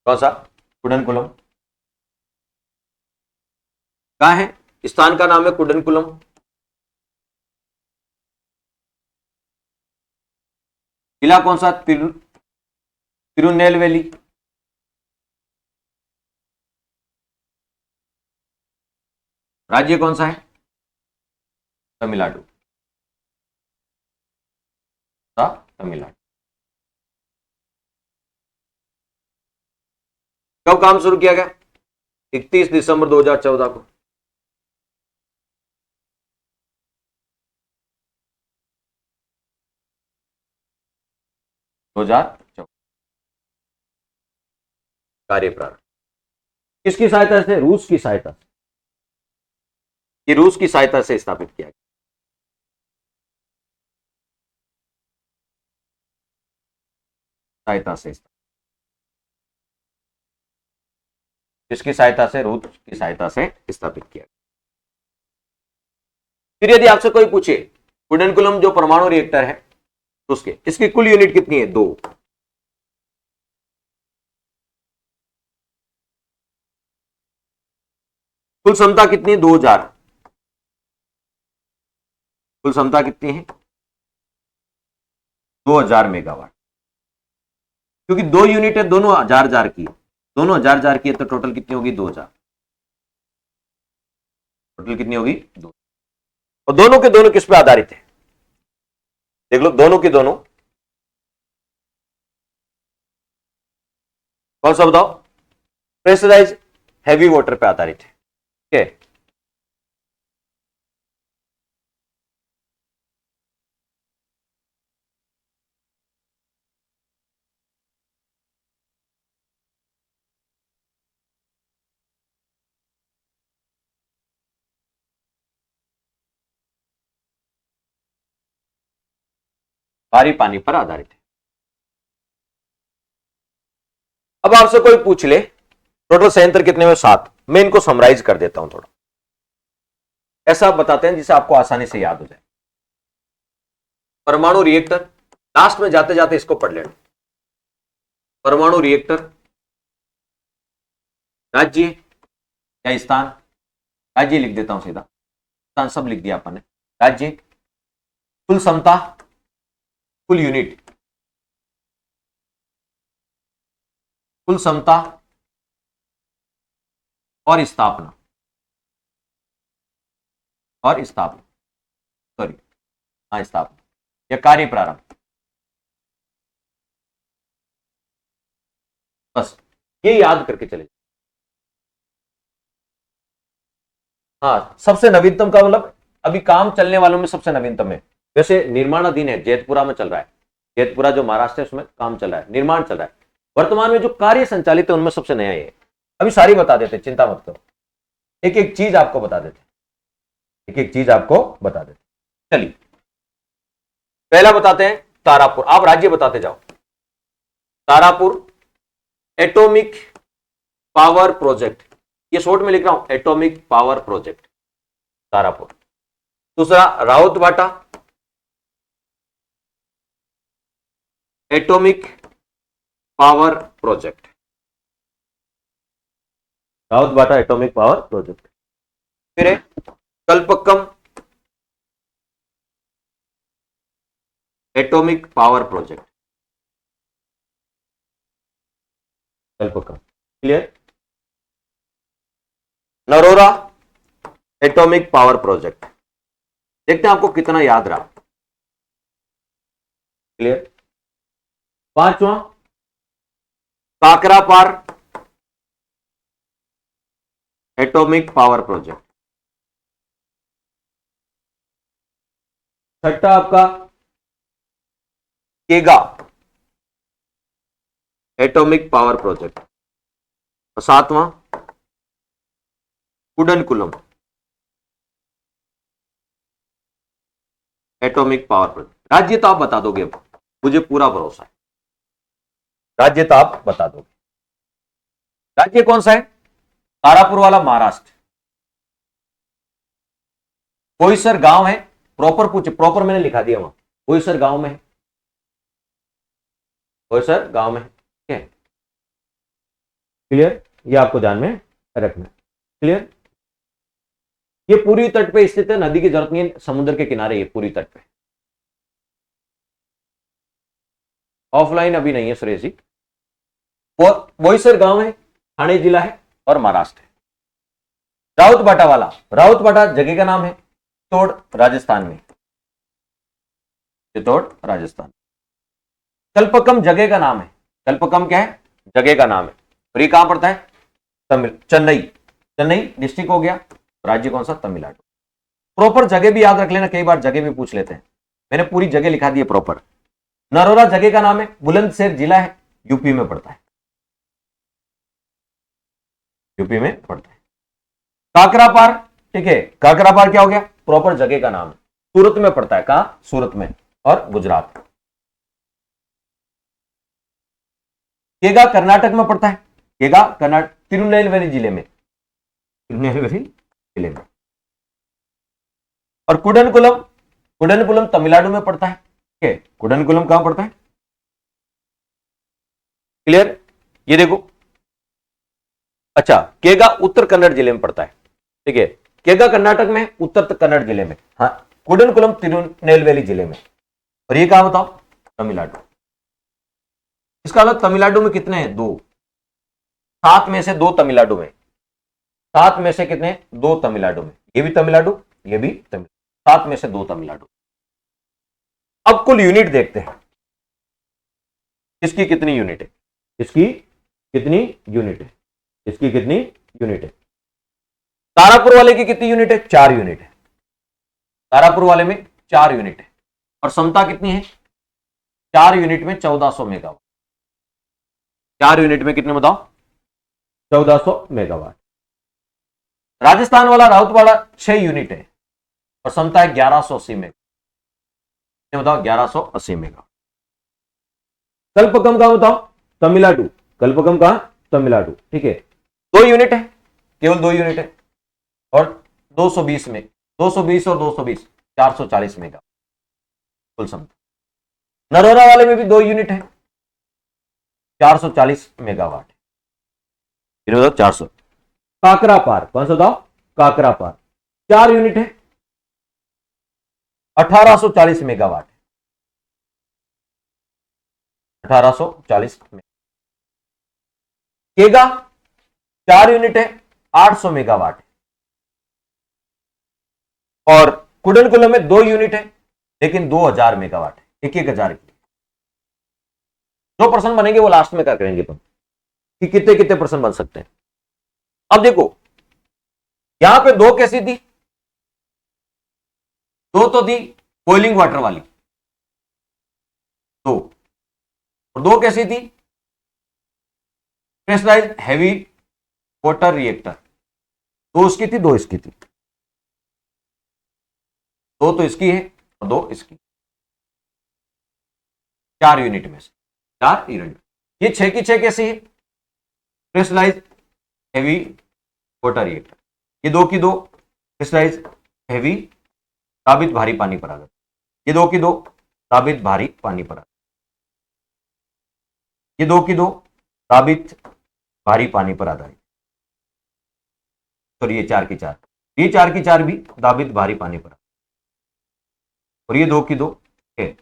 कौन सा? कुडानकुलम। कहां है? स्थान का नाम है कुडानकुलम। जिला कौन सा? तिरुनेलवेली। राज्य कौन सा है? तमिलनाडु। तमिलनाडु। कब काम शुरू किया गया? 31 दिसंबर 2014 को। कार्य प्रारंभ किसकी सहायता से? रूस की सहायता से। ये रूस की सहायता से स्थापित किया गया। सहायता से। किसकी सहायता से? रूस की सहायता से स्थापित किया गया। फिर यदि आपसे कोई पूछे कुडानकुलम जो परमाणु रिएक्टर है उसके, इसकी कुल यूनिट कितनी है? 2। कुल क्षमता कितनी है? 2000। कुल क्षमता कितनी है? 2000 मेगावाट। क्योंकि 2 यूनिट है, दोनों 1000 की, दोनों 1000 की है, तो टोटल कितनी होगी? 2000। टोटल कितनी होगी? 2। और दोनों के दोनों किस पे आधारित है? देख लो, दोनों के दोनों कौन सा बताओ? प्रेशराइज हैवी वाटर पे आधारित है। ठीक है, भारी पानी पर आधारित है। अब आपसे कोई पूछ ले टोटल संयंत्र कितने में? 7। मैं इनको समराइज कर देता हूं थोड़ा, ऐसा आप बताते हैं जिसे आपको आसानी से याद हो जाए। परमाणु रिएक्टर, लास्ट में जाते जाते इसको पढ़ लेना। परमाणु रिएक्टर, राज्य या स्थान? राज्य लिख देता हूं सीधा, स्थान सब लिख दिया अपन ने। राज्य, कुल क्षमता, कुल यूनिट, कुल क्षमता और स्थापना, और स्थापना, सॉरी, हाँ स्थापना या कार्य प्रारंभ। बस ये याद करके चले। हाँ, सबसे नवीनतम का मतलब अभी काम चलने वालों में सबसे नवीनतम है। वैसे निर्माणाधीन है, जैतपुरा में चल रहा है। जैतपुरा जो महाराष्ट्र है उसमें काम चल रहा है, निर्माण चल रहा है। वर्तमान में जो कार्य संचालित है उनमें सबसे नया है। अभी सारी बता देते, चिंता मत करो, एक एक चीज आपको बता देते, एक एक चीज आपको बता देते। चलिए, पहला बताते हैं तारापुर। आप राज्य बताते जाओ। तारापुर एटॉमिक पावर प्रोजेक्ट, ये शॉर्ट में लिख रहा हूं, एटॉमिक पावर प्रोजेक्ट तारापुर। दूसरा राउतभाटा एटॉमिक पावर प्रोजेक्ट, राउत बाटा एटॉमिक पावर प्रोजेक्ट। फिर है Kalpakkam atomic power project, Kalpakkam, clear. Narora atomic power project, देखते हैं आपको कितना याद रहा, क्लियर। पांचवा काकरापार एटॉमिक पावर प्रोजेक्ट। छठा आपका केगा एटॉमिक पावर प्रोजेक्ट, और सातवां कुडनकुलम एटॉमिक पावर प्रोजेक्ट। राज्य तो आप बता दोगे, मुझे पूरा भरोसा है, राज्य तो आप बता दोगे। राज्य कौन सा है? तारापुर वाला महाराष्ट्र। बोईसर गांव है, प्रॉपर पूछे, प्रॉपर मैंने लिखा दिया वहां, बोईसर गांव में है, बोईसर गांव में, ठीक है, क्लियर। ये आपको ध्यान में रखना, क्लियर। ये पूरी तट पे स्थित है, नदी की जरूरत नहीं है, समुद्र के किनारे, ये पूरी तट पे। ऑफलाइन अभी नहीं है सुरेश जी। बोईसर गांव है, ठाणे जिला है और महाराष्ट्र है। राउत बाटा वाला, राउत बाटा जगह का नाम है, चित्तौड़ राजस्थान में, चित्तौड़ राजस्थान। कल्पक्कम जगह का नाम है, कल्पक्कम क्या है? जगह का नाम है। और ये कहां पड़ता है? तमिल, चेन्नई, चेन्नई डिस्ट्रिक्ट हो गया। राज्य कौन सा? तमिलनाडु। प्रॉपर जगह भी याद रख लेना, कई बार जगह भी पूछ लेते हैं, मैंने पूरी जगह लिखा दी है प्रॉपर। नरोरा जगह का नाम है, बुलंदशहर जिला है, यूपी में पड़ता है, यूपी में पड़ता है। काकरापार, ठीक है, काकरापार क्या हो गया? प्रॉपर जगह का नाम है, सूरत में पड़ता है। कहां? सूरत में और गुजरात। केगा कर्नाटक में पड़ता है, केगा कर्नाटक, तिरुनेलवेली जिले में, तिरुनेलवेली जिले में। और कुडनकुलम, कुडनकुलम तमिलनाडु में पड़ता है, ठीक है, कुडनकुलम कहां पड़ता है? क्लियर। ये देखो, अच्छा, केगा उत्तर कन्नड़ जिले में पड़ता है, ठीक है, केगा कर्नाटक में, उत्तर कन्नड़ जिले में, हाँ, कुडनकुलम तिरुनेलवेली जिले में। और ये कहां बताओ? तमिलनाडु। इसका मतलब तमिलनाडु में कितने हैं? 2, 7 में से 2 तमिलनाडु में, 7 में से कितने? 2 तमिलनाडु में, ये भी तमिलनाडु, ये भी तमिलनाडु, 7 में से 2 तमिलनाडु। अब कुल यूनिट देखते हैं, इसकी कितनी यूनिट है, इसकी कितनी यूनिट है, इसकी कितनी यूनिट है। तारापुर वाले की कितनी यूनिट है? 4 यूनिट है, तारापुर वाले में 4 यूनिट है। और क्षमता कितनी है? 4 यूनिट में 1400 मेगावाट, 4 यूनिट में कितने बताओ? 1400 मेगावाट। राजस्थान वाला राउत वाला 6 यूनिट है और क्षमता है 1180 मेगा, बताओ 1180 मेगा। कल्पक्कम कहां बताओ? तमिलनाडु, कल्पक्कम कहां? तमिलनाडु, ठीक है, 2 यूनिट है, केवल 2 यूनिट है, और 220 में, 220 और 220 440 मेगा कुल क्षमता। नरोरा वाले में भी 2 यूनिट है, 440 मेगावाट, 400। काकरापार, कौन सा बताओ? काकरापार 4 यूनिट है, 1840 मेगावाट, 1840 में। केगा 4 यूनिट है, 800 मेगावाट, और कुडनकुलम में 2 यूनिट है लेकिन 2000 मेगावाट है, 1000 की। जो पर्सन बनेंगे वो लास्ट में क्या करेंगे तुम, कि कितने कितने पर्सन बन सकते हैं। अब देखो, यहां पे 2 कैसी थी? 2 तो थी बॉइलिंग वाटर वाली, 2, और 2 कैसी थी? प्रेशराइज्ड हैवी वाटर रिएक्टर, 2 उसकी थी, 2 इसकी थी, 2 तो इसकी है और 2 इसकी, 4 यूनिट में से 4 यूनिट। ये 6 की 6 कैसी है? प्रेशराइज्ड हैवी वाटर रिएक्टर, ये 2 की 2 प्रेशराइज्ड हैवी ताबित भारी पानी परागत, ये 2 की 2 ताबित भारी पानी परागत। ये 2 की 2 साबित भारी पानी पर आधारित, और ये 4 की 4, ये 4 की 4 भी साबित भारी पानी पर, और ये 2 की 2 है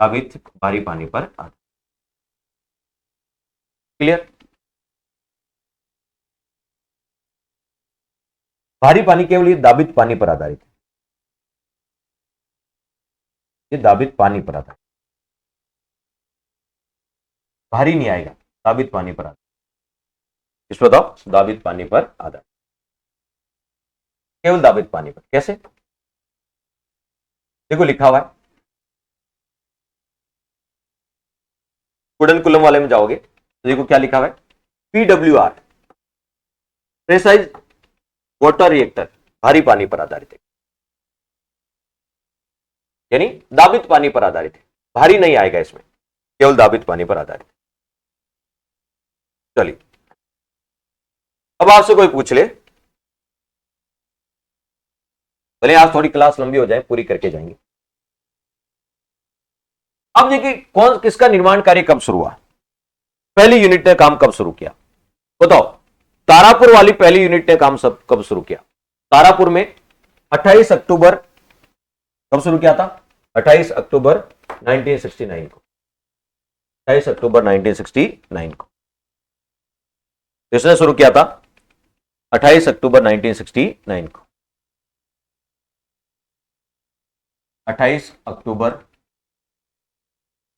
साबित भारी पानी पर आधारित। क्लियर? भारी पानी केवल ये दाबित पानी पर आधारित है, ये दाबित पानी पर आधारित, भारी नहीं आएगा, दाबित पानी पर आधारित। इस बताओ, दाबित पानी पर आधारित, केवल दाबित पानी पर। कैसे? देखो लिखा हुआ है, कुडन कुलम वाले में जाओगे तो देखो क्या लिखा हुआ है, PWR प्रेसाइज वाटर रिएक्टर भारी पानी पर आधारित है, यानी दाबित पानी पर आधारित है, भारी नहीं आएगा इसमें, केवल दाबित पानी पर आधारित। चलिए अब आपसे कोई पूछ ले, भले आज थोड़ी क्लास लंबी हो जाए, पूरी करके जाएंगे। अब देखिए कौन किसका निर्माण कार्य कब शुरू हुआ, पहली यूनिट ने काम कब शुरू किया बताओ। तारापुर वाली पहली यूनिट ने काम सब कब शुरू किया, तारापुर में 28 अक्टूबर कब शुरू किया था, 28 अक्टूबर 1969 को, 28 अक्टूबर 1969 को किसने शुरू किया था, 28 अक्टूबर 1969 को, 28 अक्टूबर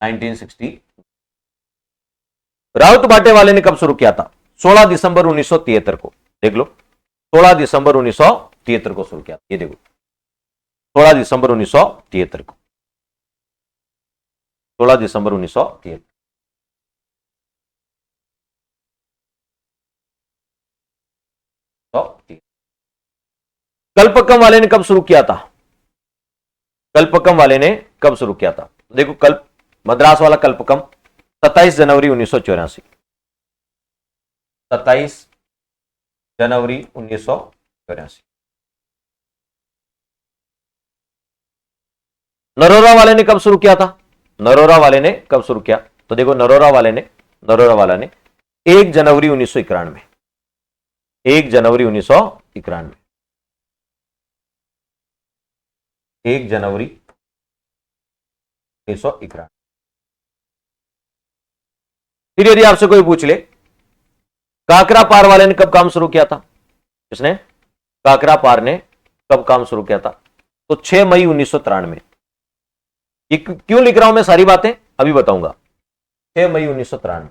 1960। राउत बाटे वाले ने कब शुरू किया था, 16 दिसंबर 1973 को, देख लो 16 दिसंबर 1973 को शुरू किया, ये देखो 16 दिसंबर 1973 को, 16 दिसंबर 1973। कल्पकम वाले ने कब शुरू किया था, कल्पकम वाले ने कब शुरू किया था, देखो कल्प मद्रास वाला कल्पकम 27 जनवरी 1984, 27 जनवरी 1984। नरोरा वाले ने कब शुरू किया था, नरोरा वाले ने कब शुरू किया, तो देखो नरोरा वाला ने 1 जनवरी 1991, 1 जनवरी 1991, 1 जनवरी 1991। फिर यदि आपसे कोई पूछ ले काकरा पार वाले ने कब काम शुरू किया था, किसने, काकरा पार ने कब काम शुरू किया था, तो 6 मई 1993। ये क्यों लिख रहा हूं मैं सारी बातें अभी बताऊंगा, 6 मई 1993,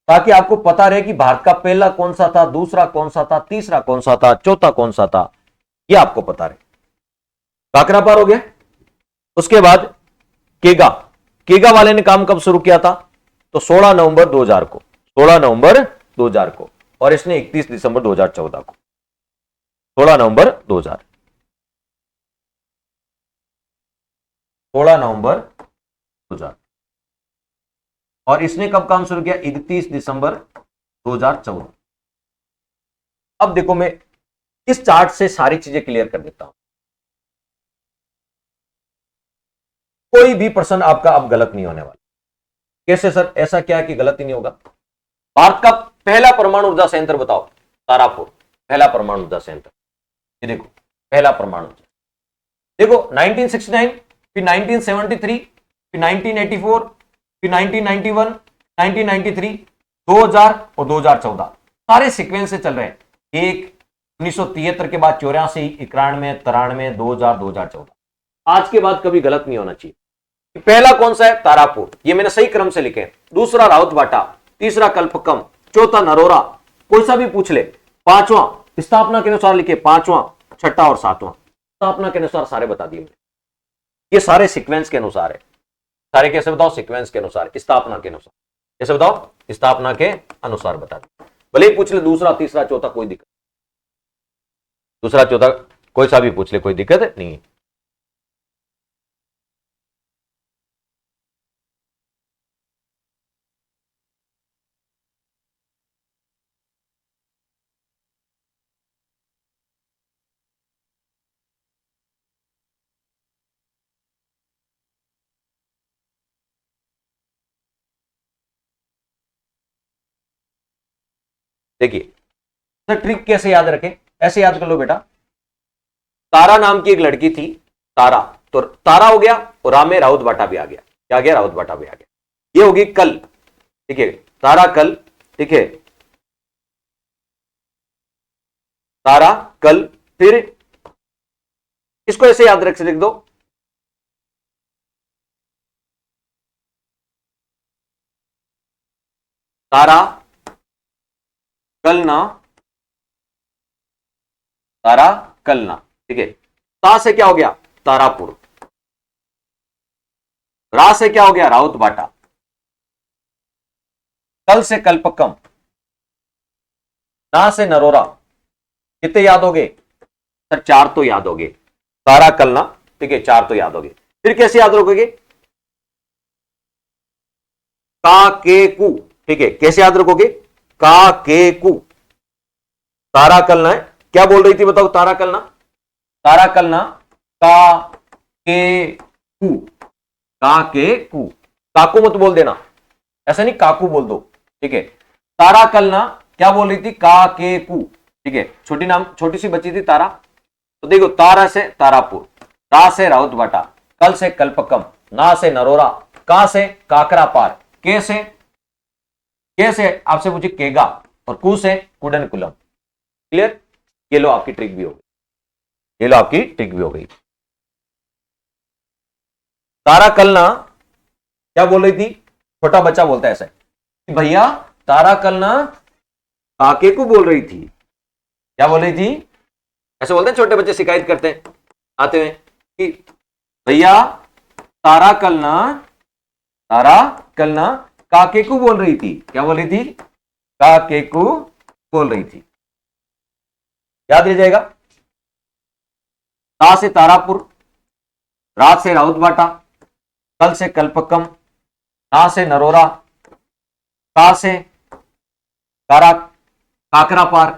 ताकि आपको पता रहे कि भारत का पहला कौन सा था, दूसरा कौन सा था, तीसरा कौन सा था, चौथा कौन सा था, यह आपको पता रहे। काकरा पार हो गया। उसके बाद केगा, केगा वाले ने काम कब शुरू किया था, तो 16 नवंबर 2000 को, 16 नवंबर 2000 को, और इसने 31 दिसंबर 2014 को, 16 नवंबर 2000, 16 नवंबर 2000, और इसने कब काम शुरू किया, 31 दिसंबर 2014। अब देखो मैं इस चार्ट से सारी चीजें क्लियर कर देता हूं, कोई भी प्रश्न आपका अब गलत नहीं होने वाला। कैसे सर, ऐसा क्या है कि गलत ही नहीं होगा। भारत का पहला परमाणु ऊर्जा संयंत्र बताओ, तारापुर पहला परमाणु ऊर्जा संयंत्र, ये देखो पहला परमाणु, देखो 1969, फिर 1973, फिर 1984, फिर 1991, 1993, 2000 और 2014, सारे सीक्वेंस से चल रहे हैं। एक 1973 के बाद 84, 91, 93, 2000, 2014, आज के बाद कभी गलत नहीं होना चाहिए। पहला कौन सा है, तारापुर, ये मैंने सही क्रम से लिखे, दूसरा राउत बाटा, तीसरा कल्पकम, चौथा नरोरा, कोई सा भी पूछ ले, पांचवां स्थापना के अनुसार लिखे, पांचवां, छठा और सातवां स्थापना के अनुसार, सारे बता दिए। ये सारे सीक्वेंस के अनुसार है, सारे कैसे बताओ, सीक्वेंस के अनुसार, स्थापना के अनुसार, कैसे बताओ, स्थापना के अनुसार बता दिए। भले ही पूछ ले दूसरा, तीसरा, चौथा, कोई दिक्कत, दूसरा चौथा कोई सा भी पूछ ले, कोई दिक्कत नहीं है। देखिए सर ट्रिक कैसे याद रखें, ऐसे याद कर लो बेटा। तारा नाम की एक लड़की थी, तारा, तो तारा हो गया और रा में राउत बाटा भी आ गया, क्या आ गया, राउत बाटा भी आ गया। ये होगी कल, ठीक है, तारा कल, ठीक है, तारा कल। फिर इसको ऐसे याद रख, लिख दो, तारा कलना, तारा कलना, ठीक है। ता से क्या हो गया, तारापुर। रा से क्या हो गया, राउत बाटा। कल से कल्पकम। ना से नरोरा। कितने याद हो गए सर, 4 तो याद हो गए। तारा कलना, ठीक है, 4 तो याद हो गए। फिर कैसे याद रखोगे, का के कु, ठीक है, कैसे याद रखोगे, का के कु। तारा कलना है, क्या बोल रही थी बताओ, तारा कलना, तारा कलना, का के कु, का के कु। काकू मत बोल देना, ऐसा नहीं, काकू बोल दो, ठीक है। तारा कलना क्या बोल रही थी, का के कु, ठीक है। छोटी सी बच्ची थी तारा, तो देखो तारा से तारापुर, रा से राउत बाटा, कल से कल्पकम, ना से नरोरा, का से काकरा पार, के से आपसे पूछे केगा, और कु से कुडन कुलम। क्लियर, ये लो आपकी ट्रिक भी हो गई, ये लो आपकी ट्रिक भी हो गई। तारा कलना क्या बोल रही थी, छोटा बच्चा बोलता है ऐसा कि भैया तारा कलना काके को बोल रही थी, क्या बोल रही थी, ऐसे बोलते हैं छोटे बच्चे, शिकायत करते हैं आते हुए कि भैया तारा कलना काके को बोल रही थी, क्या बोल रही थी, काके को बोल रही थी। याद रह जाएगा। ता से तारापुर, रात से राउत बाटा, कल से कल्पकम, ना से नरोरा, का से काकरा पार,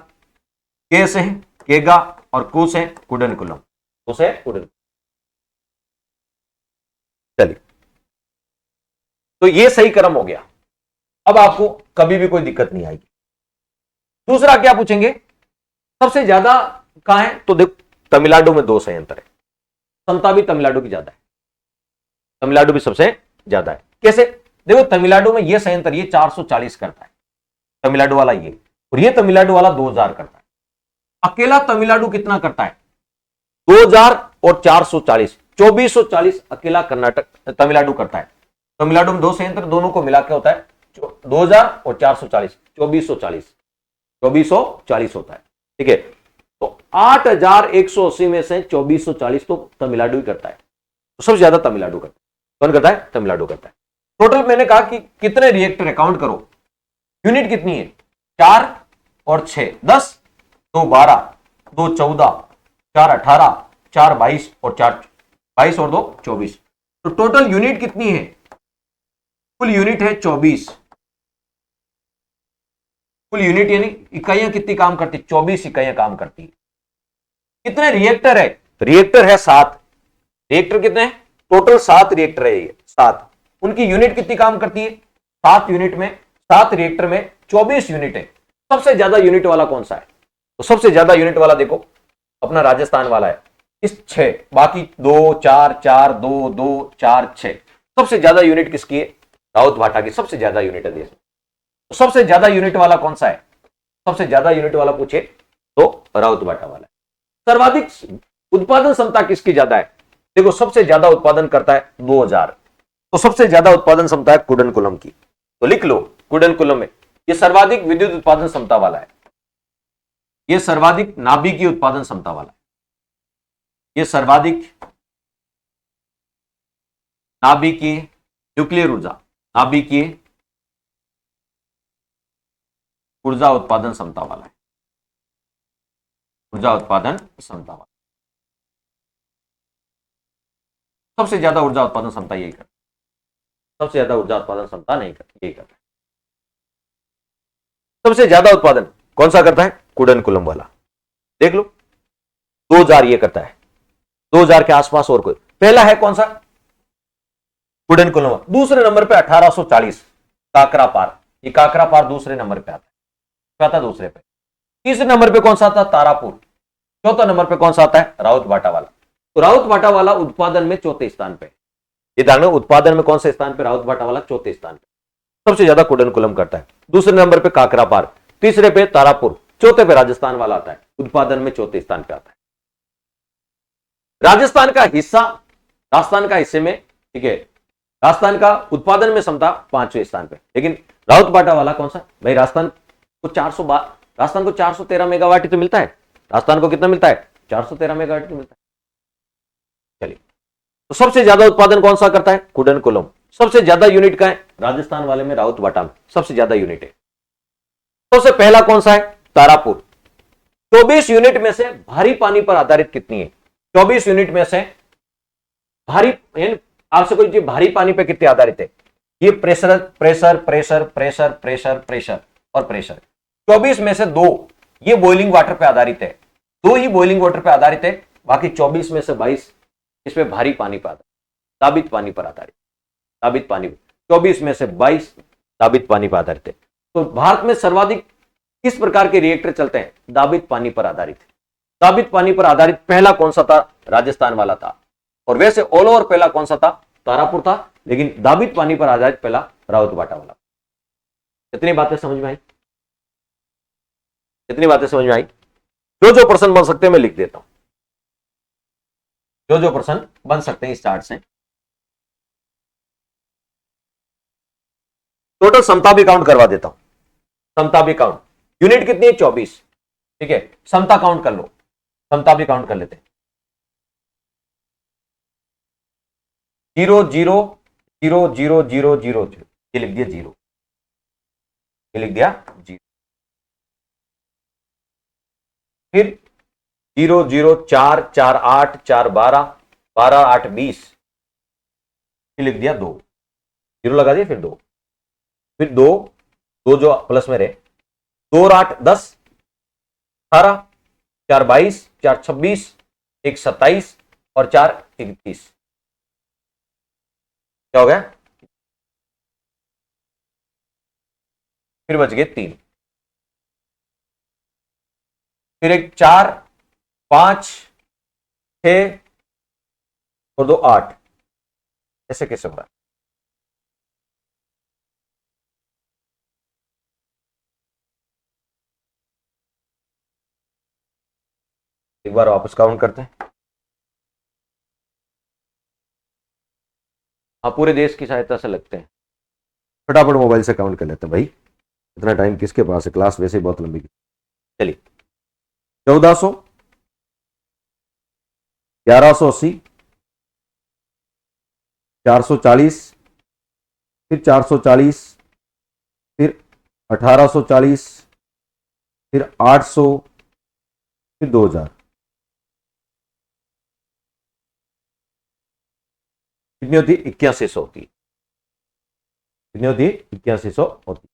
के से केगा, और कु से कुडन कुलम, कु से कुडन। चलिए, तो ये सही क्रम हो गया। अब आपको कभी भी कोई दिक्कत नहीं आएगी। दूसरा क्या पूछेंगे, सबसे ज्यादा कहां है, तो देखो तमिलनाडु में 2 संयंत्र है, क्षमता भी तमिलनाडु की ज्यादा है, तमिलनाडु भी सबसे ज्यादा है। कैसे, देखो तमिलनाडु में ये संयंत्र ये 440 करता है, तमिलनाडु वाला ये, और ये तमिलनाडु वाला 2000 करता है। अकेला तमिलनाडु कितना करता है, 2000 और 440, 2440 अकेला कर्नाटक तमिलनाडु करता है। तमिलनाडु में 2 संयंत्र, दोनों को मिला के होता है 2000 और 440, 2440 होता है, ठीक है। तो 8180 में से 2440 तो तमिलनाडु ही करता है, तो सबसे ज्यादा तमिलनाडु करता है। कौन करता है, तमिलनाडु करता है। टोटल मैंने कहा कि कितने रिएक्टर है, काउंट करो, यूनिट कितनी है, 4 और 6 10, 2 12, 2 14, 4 18, 4 22 और 4 22 और 2 24। तो टोटल यूनिट कितनी है, कुल यूनिट है 24। कुल यूनिट यानी इकाइयां कितनी काम करती, 24 इकाइयां काम करती है। कितने रिएक्टर है, रिएक्टर है 7। रिएक्टर कितने हैं, टोटल 7 रिएक्टर है, ये 7। उनकी यूनिट कितनी काम करती है, 7 यूनिट में, 7 रिएक्टर में 24 यूनिट है। सबसे ज्यादा यूनिट वाला कौन सा है, तो सबसे ज्यादा यूनिट वाला देखो अपना राजस्थान वाला है, इस 6, बाकी 2 4 4 2 2 4 6। सबसे ज्यादा यूनिट किसकी है, राउत भाटा की सबसे ज्यादा यूनिट है देश में। तो सबसे ज्यादा यूनिट वाला कौन सा है, सबसे ज्यादा यूनिट वाला पूछे तो राउत भाटा वाला है। सर्वाधिक उत्पादन क्षमता किसकी ज्यादा है, देखो सबसे ज्यादा उत्पादन करता है 2000, तो सबसे ज्यादा उत्पादन क्षमता है कुडनकुलम की, तो लिख लो कुडनकुलम में ये सर्वाधिक विद्युत उत्पादन क्षमता वाला है, ये सर्वाधिक नाभिकीय उत्पादन क्षमता वाला है, ये सर्वाधिक नाभिकीय न्यूक्लियर ऊर्जा, नाभिकीय ऊर्जा उत्पादन क्षमता वाला है, ऊर्जा उत्पादन क्षमता वाला। सबसे ज्यादा ऊर्जा उत्पादन क्षमता यही करता है, सबसे ज्यादा ऊर्जा उत्पादन क्षमता नहीं करता, यही करता है। सबसे ज्यादा उत्पादन कौन सा करता है, कुडनकुलम वाला, देख लो 2000 ये करता है, 2000 के आसपास और कोई। पहला है कौन सा, कुडनकुलम। दूसरे नंबर पे 1840 काकरा पार, ये काकरा पार दूसरे नंबर पे आता है। आता दूसरे पे। तीसरे नंबर पे कौन सा आता? तारापुर। चौथा नंबर पे कौन सा आता है? राउत भाटा वाला। तो राउत भाटा वाला उत्पादन में चौथे स्थान पे। ये ध्यान रखना, उत्पादन में कौन से स्थान पे? राउत भाटा वाला चौथे स्थान पे, सबसे ज्यादा कुडनकुलम करता है। दूसरे नंबर पे काकरापार, तीसरे पे तारापुर, चौथे पे राजस्थान वाला आता है, उत्पादन में चौथे स्थान पे आता है। राजस्थान का हिस्सा, राजस्थान का हिस्से में, ठीक है, राजस्थान का उत्पादन में क्षमता 5वें स्थान पे, लेकिन राउत भाटा वाला कौन सा भाई? राजस्थान को 413 मेगावाट ही तो मिलता है। राजस्थान को कितना मिलता है? 413 मेगावाट ही मिलता है। चलिए, तो सबसे ज्यादा उत्पादन कौन सा करता है? कुडनकुलम। सबसे ज्यादा यूनिट का है राजस्थान वाले में, राउत भाटा में सबसे ज्यादा यूनिट है। सबसे पहला कौन सा है? तारापुर। 24 यूनिट में से भारी पानी पर आधारित कितनी है? 24 यूनिट में से भारी, आपसे कोई चीज भारी पानी पर कितने आधारित है? ये pressure pressure pressure pressure pressure pressure और प्रेशर। 24 में से 2 ये बॉइलिंग वाटर पे आधारित है, 2 ही बॉइलिंग वाटर पे आधारित है, बाकी 24 में से 22 इसमें भारी पानी पर आधारित, ताबित पानी पर आधारित। ताबित पानी 24 में से 22 ताबित पानी पर आधारित है। तो भारत में सर्वाधिक किस प्रकार के रिएक्टर चलते हैं? दाबित पानी पर आधारित। दाबित पानी पर आधारित पहला कौन सा था? राजस्थान वाला था। और वैसे ऑल ओवर पहला कौन सा था? तारापुर था, लेकिन दाबित पानी पर आधारित पहला राउत भाटा वाला। कितनी बातें समझ में आई? कितनी बातें समझ में आई? जो जो प्रश्न बन सकते हैं मैं लिख देता हूं, जो जो प्रश्न बन सकते हैं इस चार्ट से। टोटल क्षमता भी काउंट करवा देता हूं, क्षमता भी काउंट। यूनिट कितनी है? 24, ठीक है। क्षमता काउंट कर लो, क्षमता भी काउंट कर लेते हैं। 0 0 0 0 0 0 0, ये लिख दिया 0, ये लिख दिया 0। फिर 0 0 4 4 8 4 12 12 8 20, ये लिख दिया 2, 0 लगा दिया, फिर 2, फिर 2 2 जो प्लस में रहे, 2 और 8 10 18, 4 22 4 26, 1 27 और 4 31, क्या हो गया? फिर बच गए 3, फिर एक 4 5 6 और 2 8, ऐसे कैसे हो रहा है? एक बार वापस काउंट करते हैं। हाँ, पूरे देश की सहायता से लगते हैं। फटाफट मोबाइल से काउंट कर लेते हैं भाई, इतना टाइम किसके पास है? क्लास वैसे ही बहुत लंबी। चलिए, 1400, 1180, 440, फिर 440, फिर 1840, फिर 800, फिर 2000। कितनी होती है? 8100 होती है। कितनी होती है? 8100 होती है,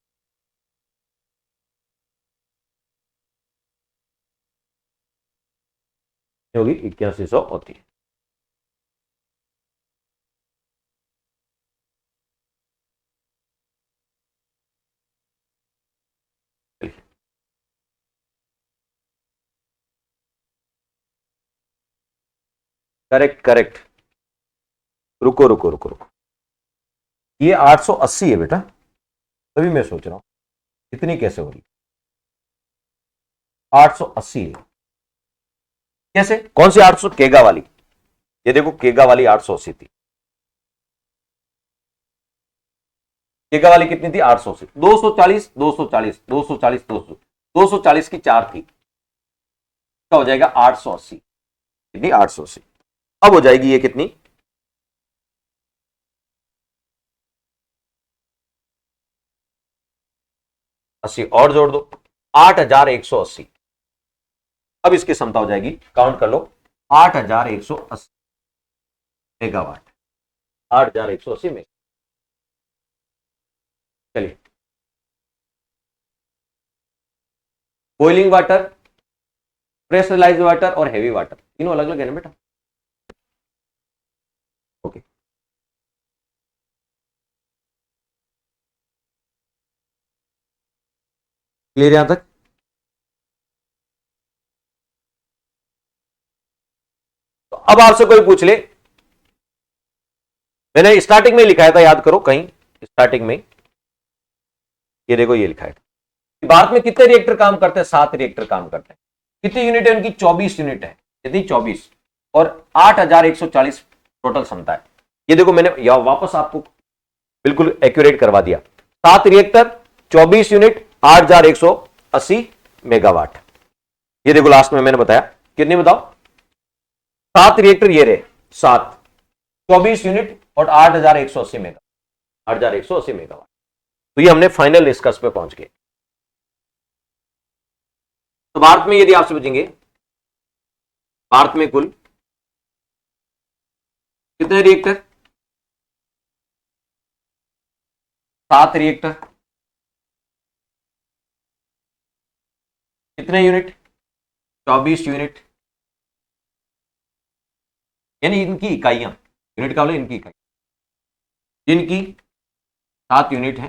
होगी 8100 होती है। करेक्ट करेक्ट, रुको रुको रुको रुको, ये 880 है बेटा, तभी मैं सोच रहा हूं इतनी कैसे हो रही? 880 है कैसे? कौन सी 800? केगा वाली, ये देखो केगा वाली 880 थी। केगा वाली कितनी थी? 880। 240 240 240 200 240 की 4 थी, क्या हो जाएगा? 880। कितनी? 880। अब हो जाएगी ये कितनी? 80 और जोड़ दो, 8180। अब इसकी क्षमता हो जाएगी, काउंट कर लो, 8180 मेगावाट, 8180 में। चलिए, बॉइलिंग वाटर, प्रेशराइज्ड वाटर और हेवी वाटर तीनों अलग अलग है ना बेटा? ओके, क्लियर यहां तक? अब आपसे कोई पूछ ले, मैंने स्टार्टिंग में लिखाया था, याद करो कहीं स्टार्टिंग में, ये देखो ये लिखा है, भारत में कितने रिएक्टर काम करते हैं? 7 रिएक्टर काम करते हैं। कितनी यूनिट है उनकी? 24 यूनिट है। कितनी? 24, और 8140 टोटल क्षमता है। ये देखो मैंने या वापस आपको बिल्कुल एक्यूरेट करवा दिया। 7 रिएक्टर, 24 यूनिट, 8180 मेगावाट। ये देखो लास्ट में मैंने बताया कितनी, बताओ? 7 रिएक्टर ये रहे 7, 24 यूनिट और 8180 मेगावाट। तो ये हमने फाइनल निष्कर्ष पे पहुंच गए। तो भारत में यदि आपसे पूछेंगे भारत में कुल कितने रिएक्टर? 7 रिएक्टर, कितने यूनिट? 24 यूनिट, यानी इनकी इकाइयां, यूनिट का मतलब इनकी इकाई, जिनकी 7 यूनिट है,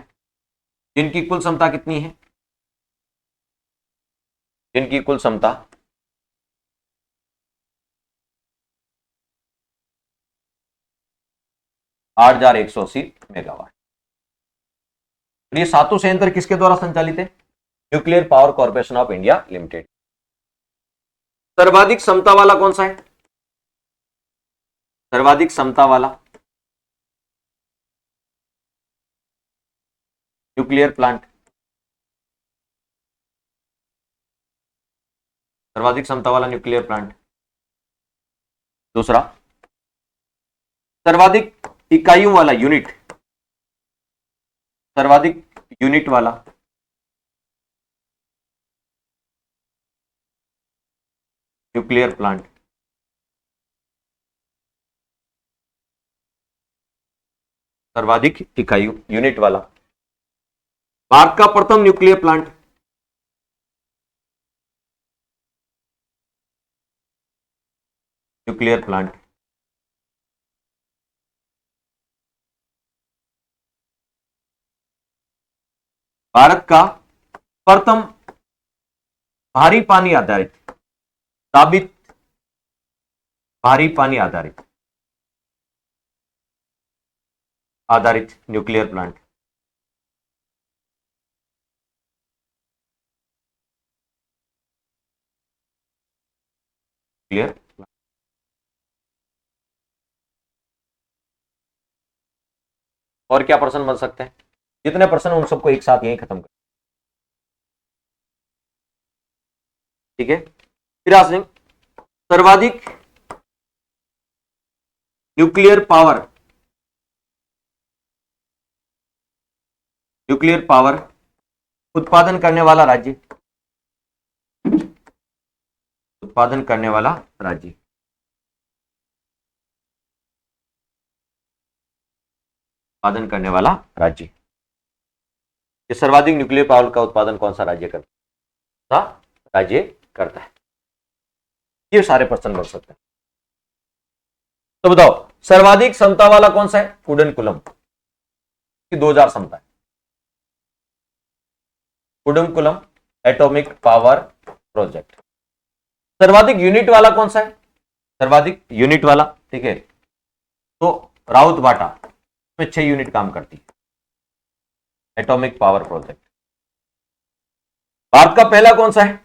जिनकी कुल क्षमता कितनी है? जिनकी कुल क्षमता 8180 मेगावाट। ये सातों संयंत्र किसके द्वारा संचालित है? Nuclear power corporation of India limited. सर्वाधिक क्षमता वाला कौन सा है? सर्वाधिक क्षमता वाला न्यूक्लियर प्लांट, सर्वाधिक क्षमता वाला न्यूक्लियर प्लांट। दूसरा, सर्वाधिक इकाइयों वाला यूनिट, सर्वाधिक यूनिट वाला न्यूक्लियर प्लांट। सर्वाधिक इकाइयों यूनिट वाला। भारत का प्रथम nuclear plant, nuclear plant. Bharat का प्रथम भारी पानी आधारित, ताबित भारी पानी आधारित न्यूक्लियर प्लांट। क्लियर? और क्या प्रश्न बन सकते हैं? जितने प्रश्न उन सबको एक साथ यहीं खत्म कर, ठीक है? फिर आसिंग, सर्वाधिक न्यूक्लियर पावर उत्पादन करने वाला राज्य, उत्पादन करने वाला राज्य। उत्पादन करने वाला राज्य, ये सर्वाधिक न्यूक्लियर पावर का उत्पादन कौन सा राज्य करता है? ये सारे प्रश्न बन सकते हैं। तो बताओ सर्वाधिक क्षमता वाला कौन सा है? कुडनकुलम की 2000 क्षमता है। Kudankulam atomic power project. सर्वाधिक यूनिट वाला कौन सा है? सर्वाधिक यूनिट वाला, ठीक है, तो राउत बाटा में 6 यूनिट काम करती है, एटॉमिक पावर प्रोजेक्ट। भारत का पहला कौन सा है?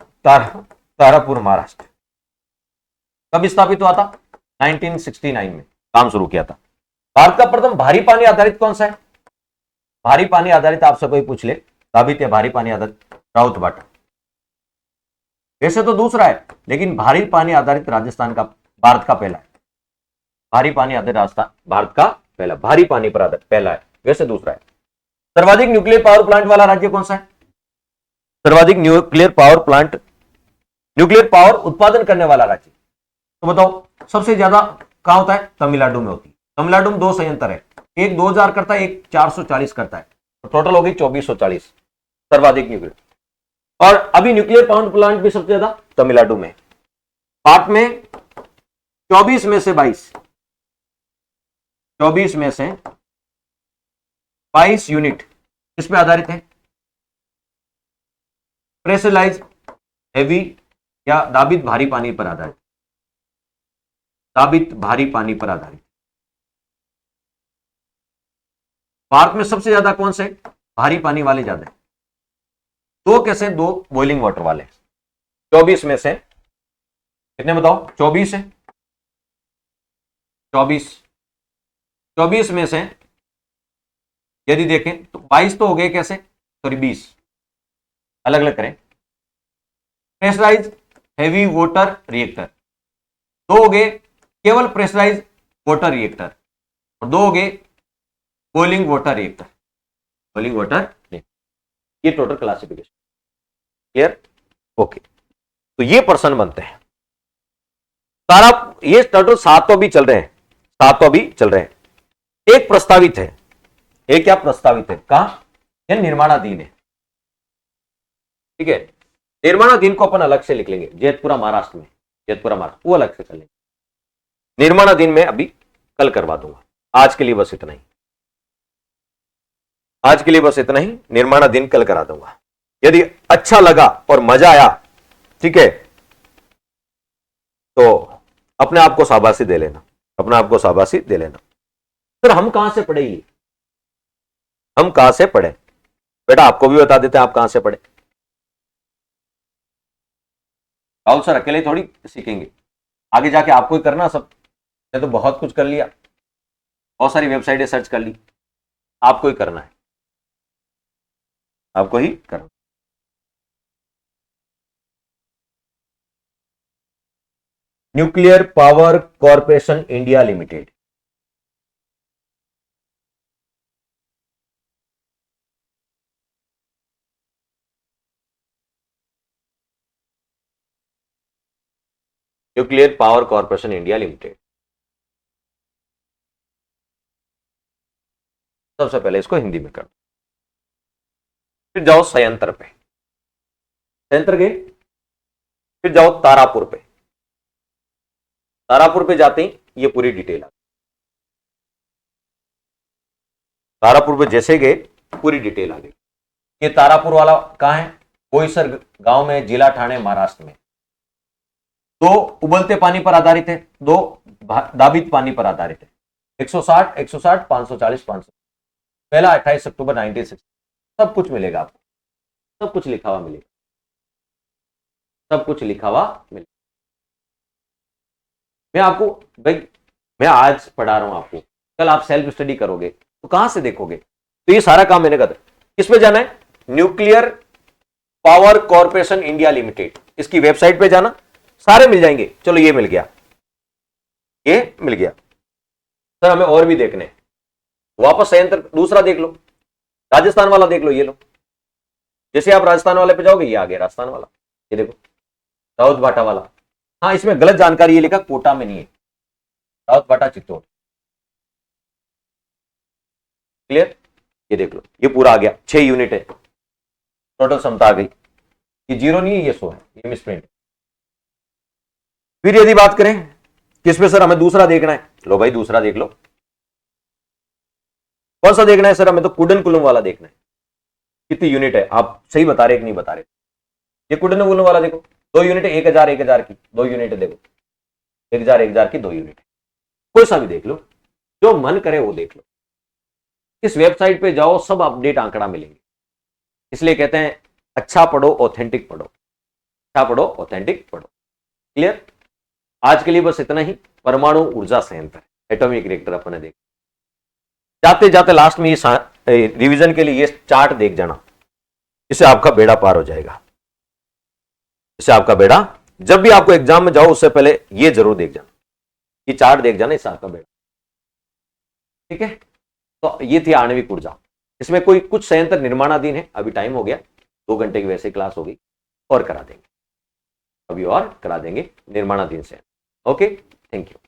तारापुर महाराष्ट्र। कब स्थापित हुआ था? 1969 में काम शुरू किया था। भारत का प्रथम भारी पानी आधारित कौन सा है? भारी पानी आधारित आपसे कोई पूछ ले, साबित है भारी पानी आधारित, राउत बाटा। वैसे तो दूसरा है, लेकिन भारी पानी आधारित राजस्थान का, भारत का पहला है। भारी पानी आधारित राजस्थान भारत का पहला, भारी पानी पर आधारित पहला है, वैसे दूसरा है। सर्वाधिक न्यूक्लियर पावर प्लांट वाला राज्य कौन सा है? सर्वाधिक न्यूक्लियर पावर उत्पादन करने वाला राज्य, तो बताओ सबसे ज्यादा कहां होता है? तमिलनाडु में होती है। तमिलनाडु में 2 संयंत्र है, एक 2000 करता है, एक 440 करता है, तो टोटल हो गई 2440 सर्वाधिक न्यूक्लियर। और अभी न्यूक्लियर पावर प्लांट भी सबसे ज्यादा तमिलनाडु में। भारत में 24 में से 22 यूनिट किस पे आधारित है? प्रेशराइज हेवी या दाबित भारी पानी पर आधारित। दाबित भारी पानी पर आधारित। भारत में सबसे ज्यादा कौन से भारी पानी वाले ज्यादा है? दो कैसे, दो बॉइलिंग वाटर वाले। 24 में से कितने बताओ? 24 है। 24 में से यदि देखें तो 22 तो हो गए कैसे, सॉरी 20, अलग अलग करें। प्रेशराइज हेवी वाटर रिएक्टर, दो हो गए केवल प्रेशराइज वाटर रिएक्टर, और दो हो गए boiling water reactor. Boiling water, ये टोटल क्लासिफिकेशन। क्लियर? ओके, तो ये पर्सन बनते हैं सारा। ये टोटल 7 तो अभी चल रहे हैं, 7 तो अभी चल रहे हैं। एक प्रस्तावित है, एक क्या प्रस्तावित है, कहा? यह निर्माणाधीन है। ठीक है, निर्माणाधीन को अपन अलग से लिख लेंगे, जेतपुरा महाराष्ट्र में, जेतपुरा महाराष्ट्र, वो अलग से कर लेंगे। निर्माणाधीन में अभी कल करवा दूंगा, आज के लिए बस इतना ही, आज के लिए बस इतना ही। निर्माणाधीन कल करा दूंगा। यदि अच्छा लगा और मजा आया, ठीक है, तो अपने आप को शाबाशी दे लेना, अपने आप को शाबाशी दे लेना। फिर हम कहां से पढ़े, ये हम कहां से पढ़े? बेटा आपको भी बता देते हैं आप कहां से पढ़े। राहुल सर अकेले थोड़ी सीखेंगे, आगे जाके आपको ही करना सब। मैं तो बहुत कुछ कर लिया, बहुत सारी वेबसाइटें सर्च कर ली, आपको ही करना है, आपको ही करना। Nuclear power corporation India limited, nuclear power corporation India limited. सबसे पहले इसको हिंदी में कर, फिर जाओ संयंत्र पे, संयंत्र गए, फिर जाओ तारापुर पे, तारापुर पे जाते ही ये पूरी डिटेल आ गई। तारापुर पे जैसे गए पूरी डिटेल आ गई। ये तारापुर वाला कहां है? बोईसर गांव में, जिला ठाणे, महाराष्ट्र में। दो उबलते पानी पर आधारित है, दो दाबित पानी पर आधारित है। 160, 160, 540, 500। पहला 28 अक्टूबर 1960। सब कुछ मिलेगा आपको, सब कुछ लिखा हुआ मिलेगा, सब कुछ लिखा हुआ मिलेगा। मैं आपको भाई, मैं आज पढ़ा रहा हूं आपको, कल आप सेल्फ स्टडी करोगे तो कहां से देखोगे? तो ये सारा काम मैंने कर, किस पे जाना है? Nuclear power corporation India limited, इसकी वेबसाइट पे जाना, सारे मिल जाएंगे। चलो ये मिल गया, ये मिल गया। सर हमें और भी देखने, वापस संयंत्र दूसरा देख लो, राजस्थान वाला देख लो, ये लो। जैसे आप राजस्थान वाले पे जाओगे, ये आ गया राजस्थान वाला, ये देखो राउत भाटा वाला। हाँ इसमें गलत जानकारी ये लिखा, कोटा में नहीं है, राउत भाटा चित्तौड़। क्लियर? ये देख लो, ये पूरा आ गया, 6 यूनिट है, टोटल क्षमता आ गई। ये 0 नहीं है, ये 100 है, ये मिसप्रिंट। फिर यदि बात करें किस पे सर हमें दूसरा देखना है, लो भाई दूसरा देख लो। कौन सा देखना है सर? हमें तो कुडनकुलम वाला देखना है। कितनी यूनिट है, आप सही बता रहे कि नहीं बता रहे? ये कुडनकुलम वाला देखो, 2 यूनिट, 1000 1000 की 2 यूनिट देखो, 1000 1000 की 2 यूनिट। कोई सा भी देख लो, जो मन करे वो देख लो। इस वेबसाइट पे जाओ, सब अपडेट आंकड़ा मिलेंगे। इसलिए कहते हैं अच्छा पढ़ो, ऑथेंटिक पढ़ो, अच्छा पढ़ो, ऑथेंटिक पढ़ो। क्लियर? आज के लिए बस इतना ही। परमाणु ऊर्जा संयंत्र, एटॉमिक रिएक्टर अपन ने देखा। जाते जाते लास्ट में ये रिवीजन के लिए ये चार्ट देख जाना, इससे आपका बेड़ा पार हो जाएगा। इससे आपका बेड़ा, जब भी आपको एग्जाम में जाओ उससे पहले ये जरूर देख जाना, ये चार्ट देख जाना, इससे आपका बेड़ा। ठीक है, तो ये थी आणविक ऊर्जा। इसमें कोई कुछ संयंत्र निर्माणाधीन है, अभी टाइम हो गया, 2 घंटे की वैसे क्लास होगी, और करा देंगे, अभी और करा देंगे निर्माणाधीन संयंत्र। Okay, thank you.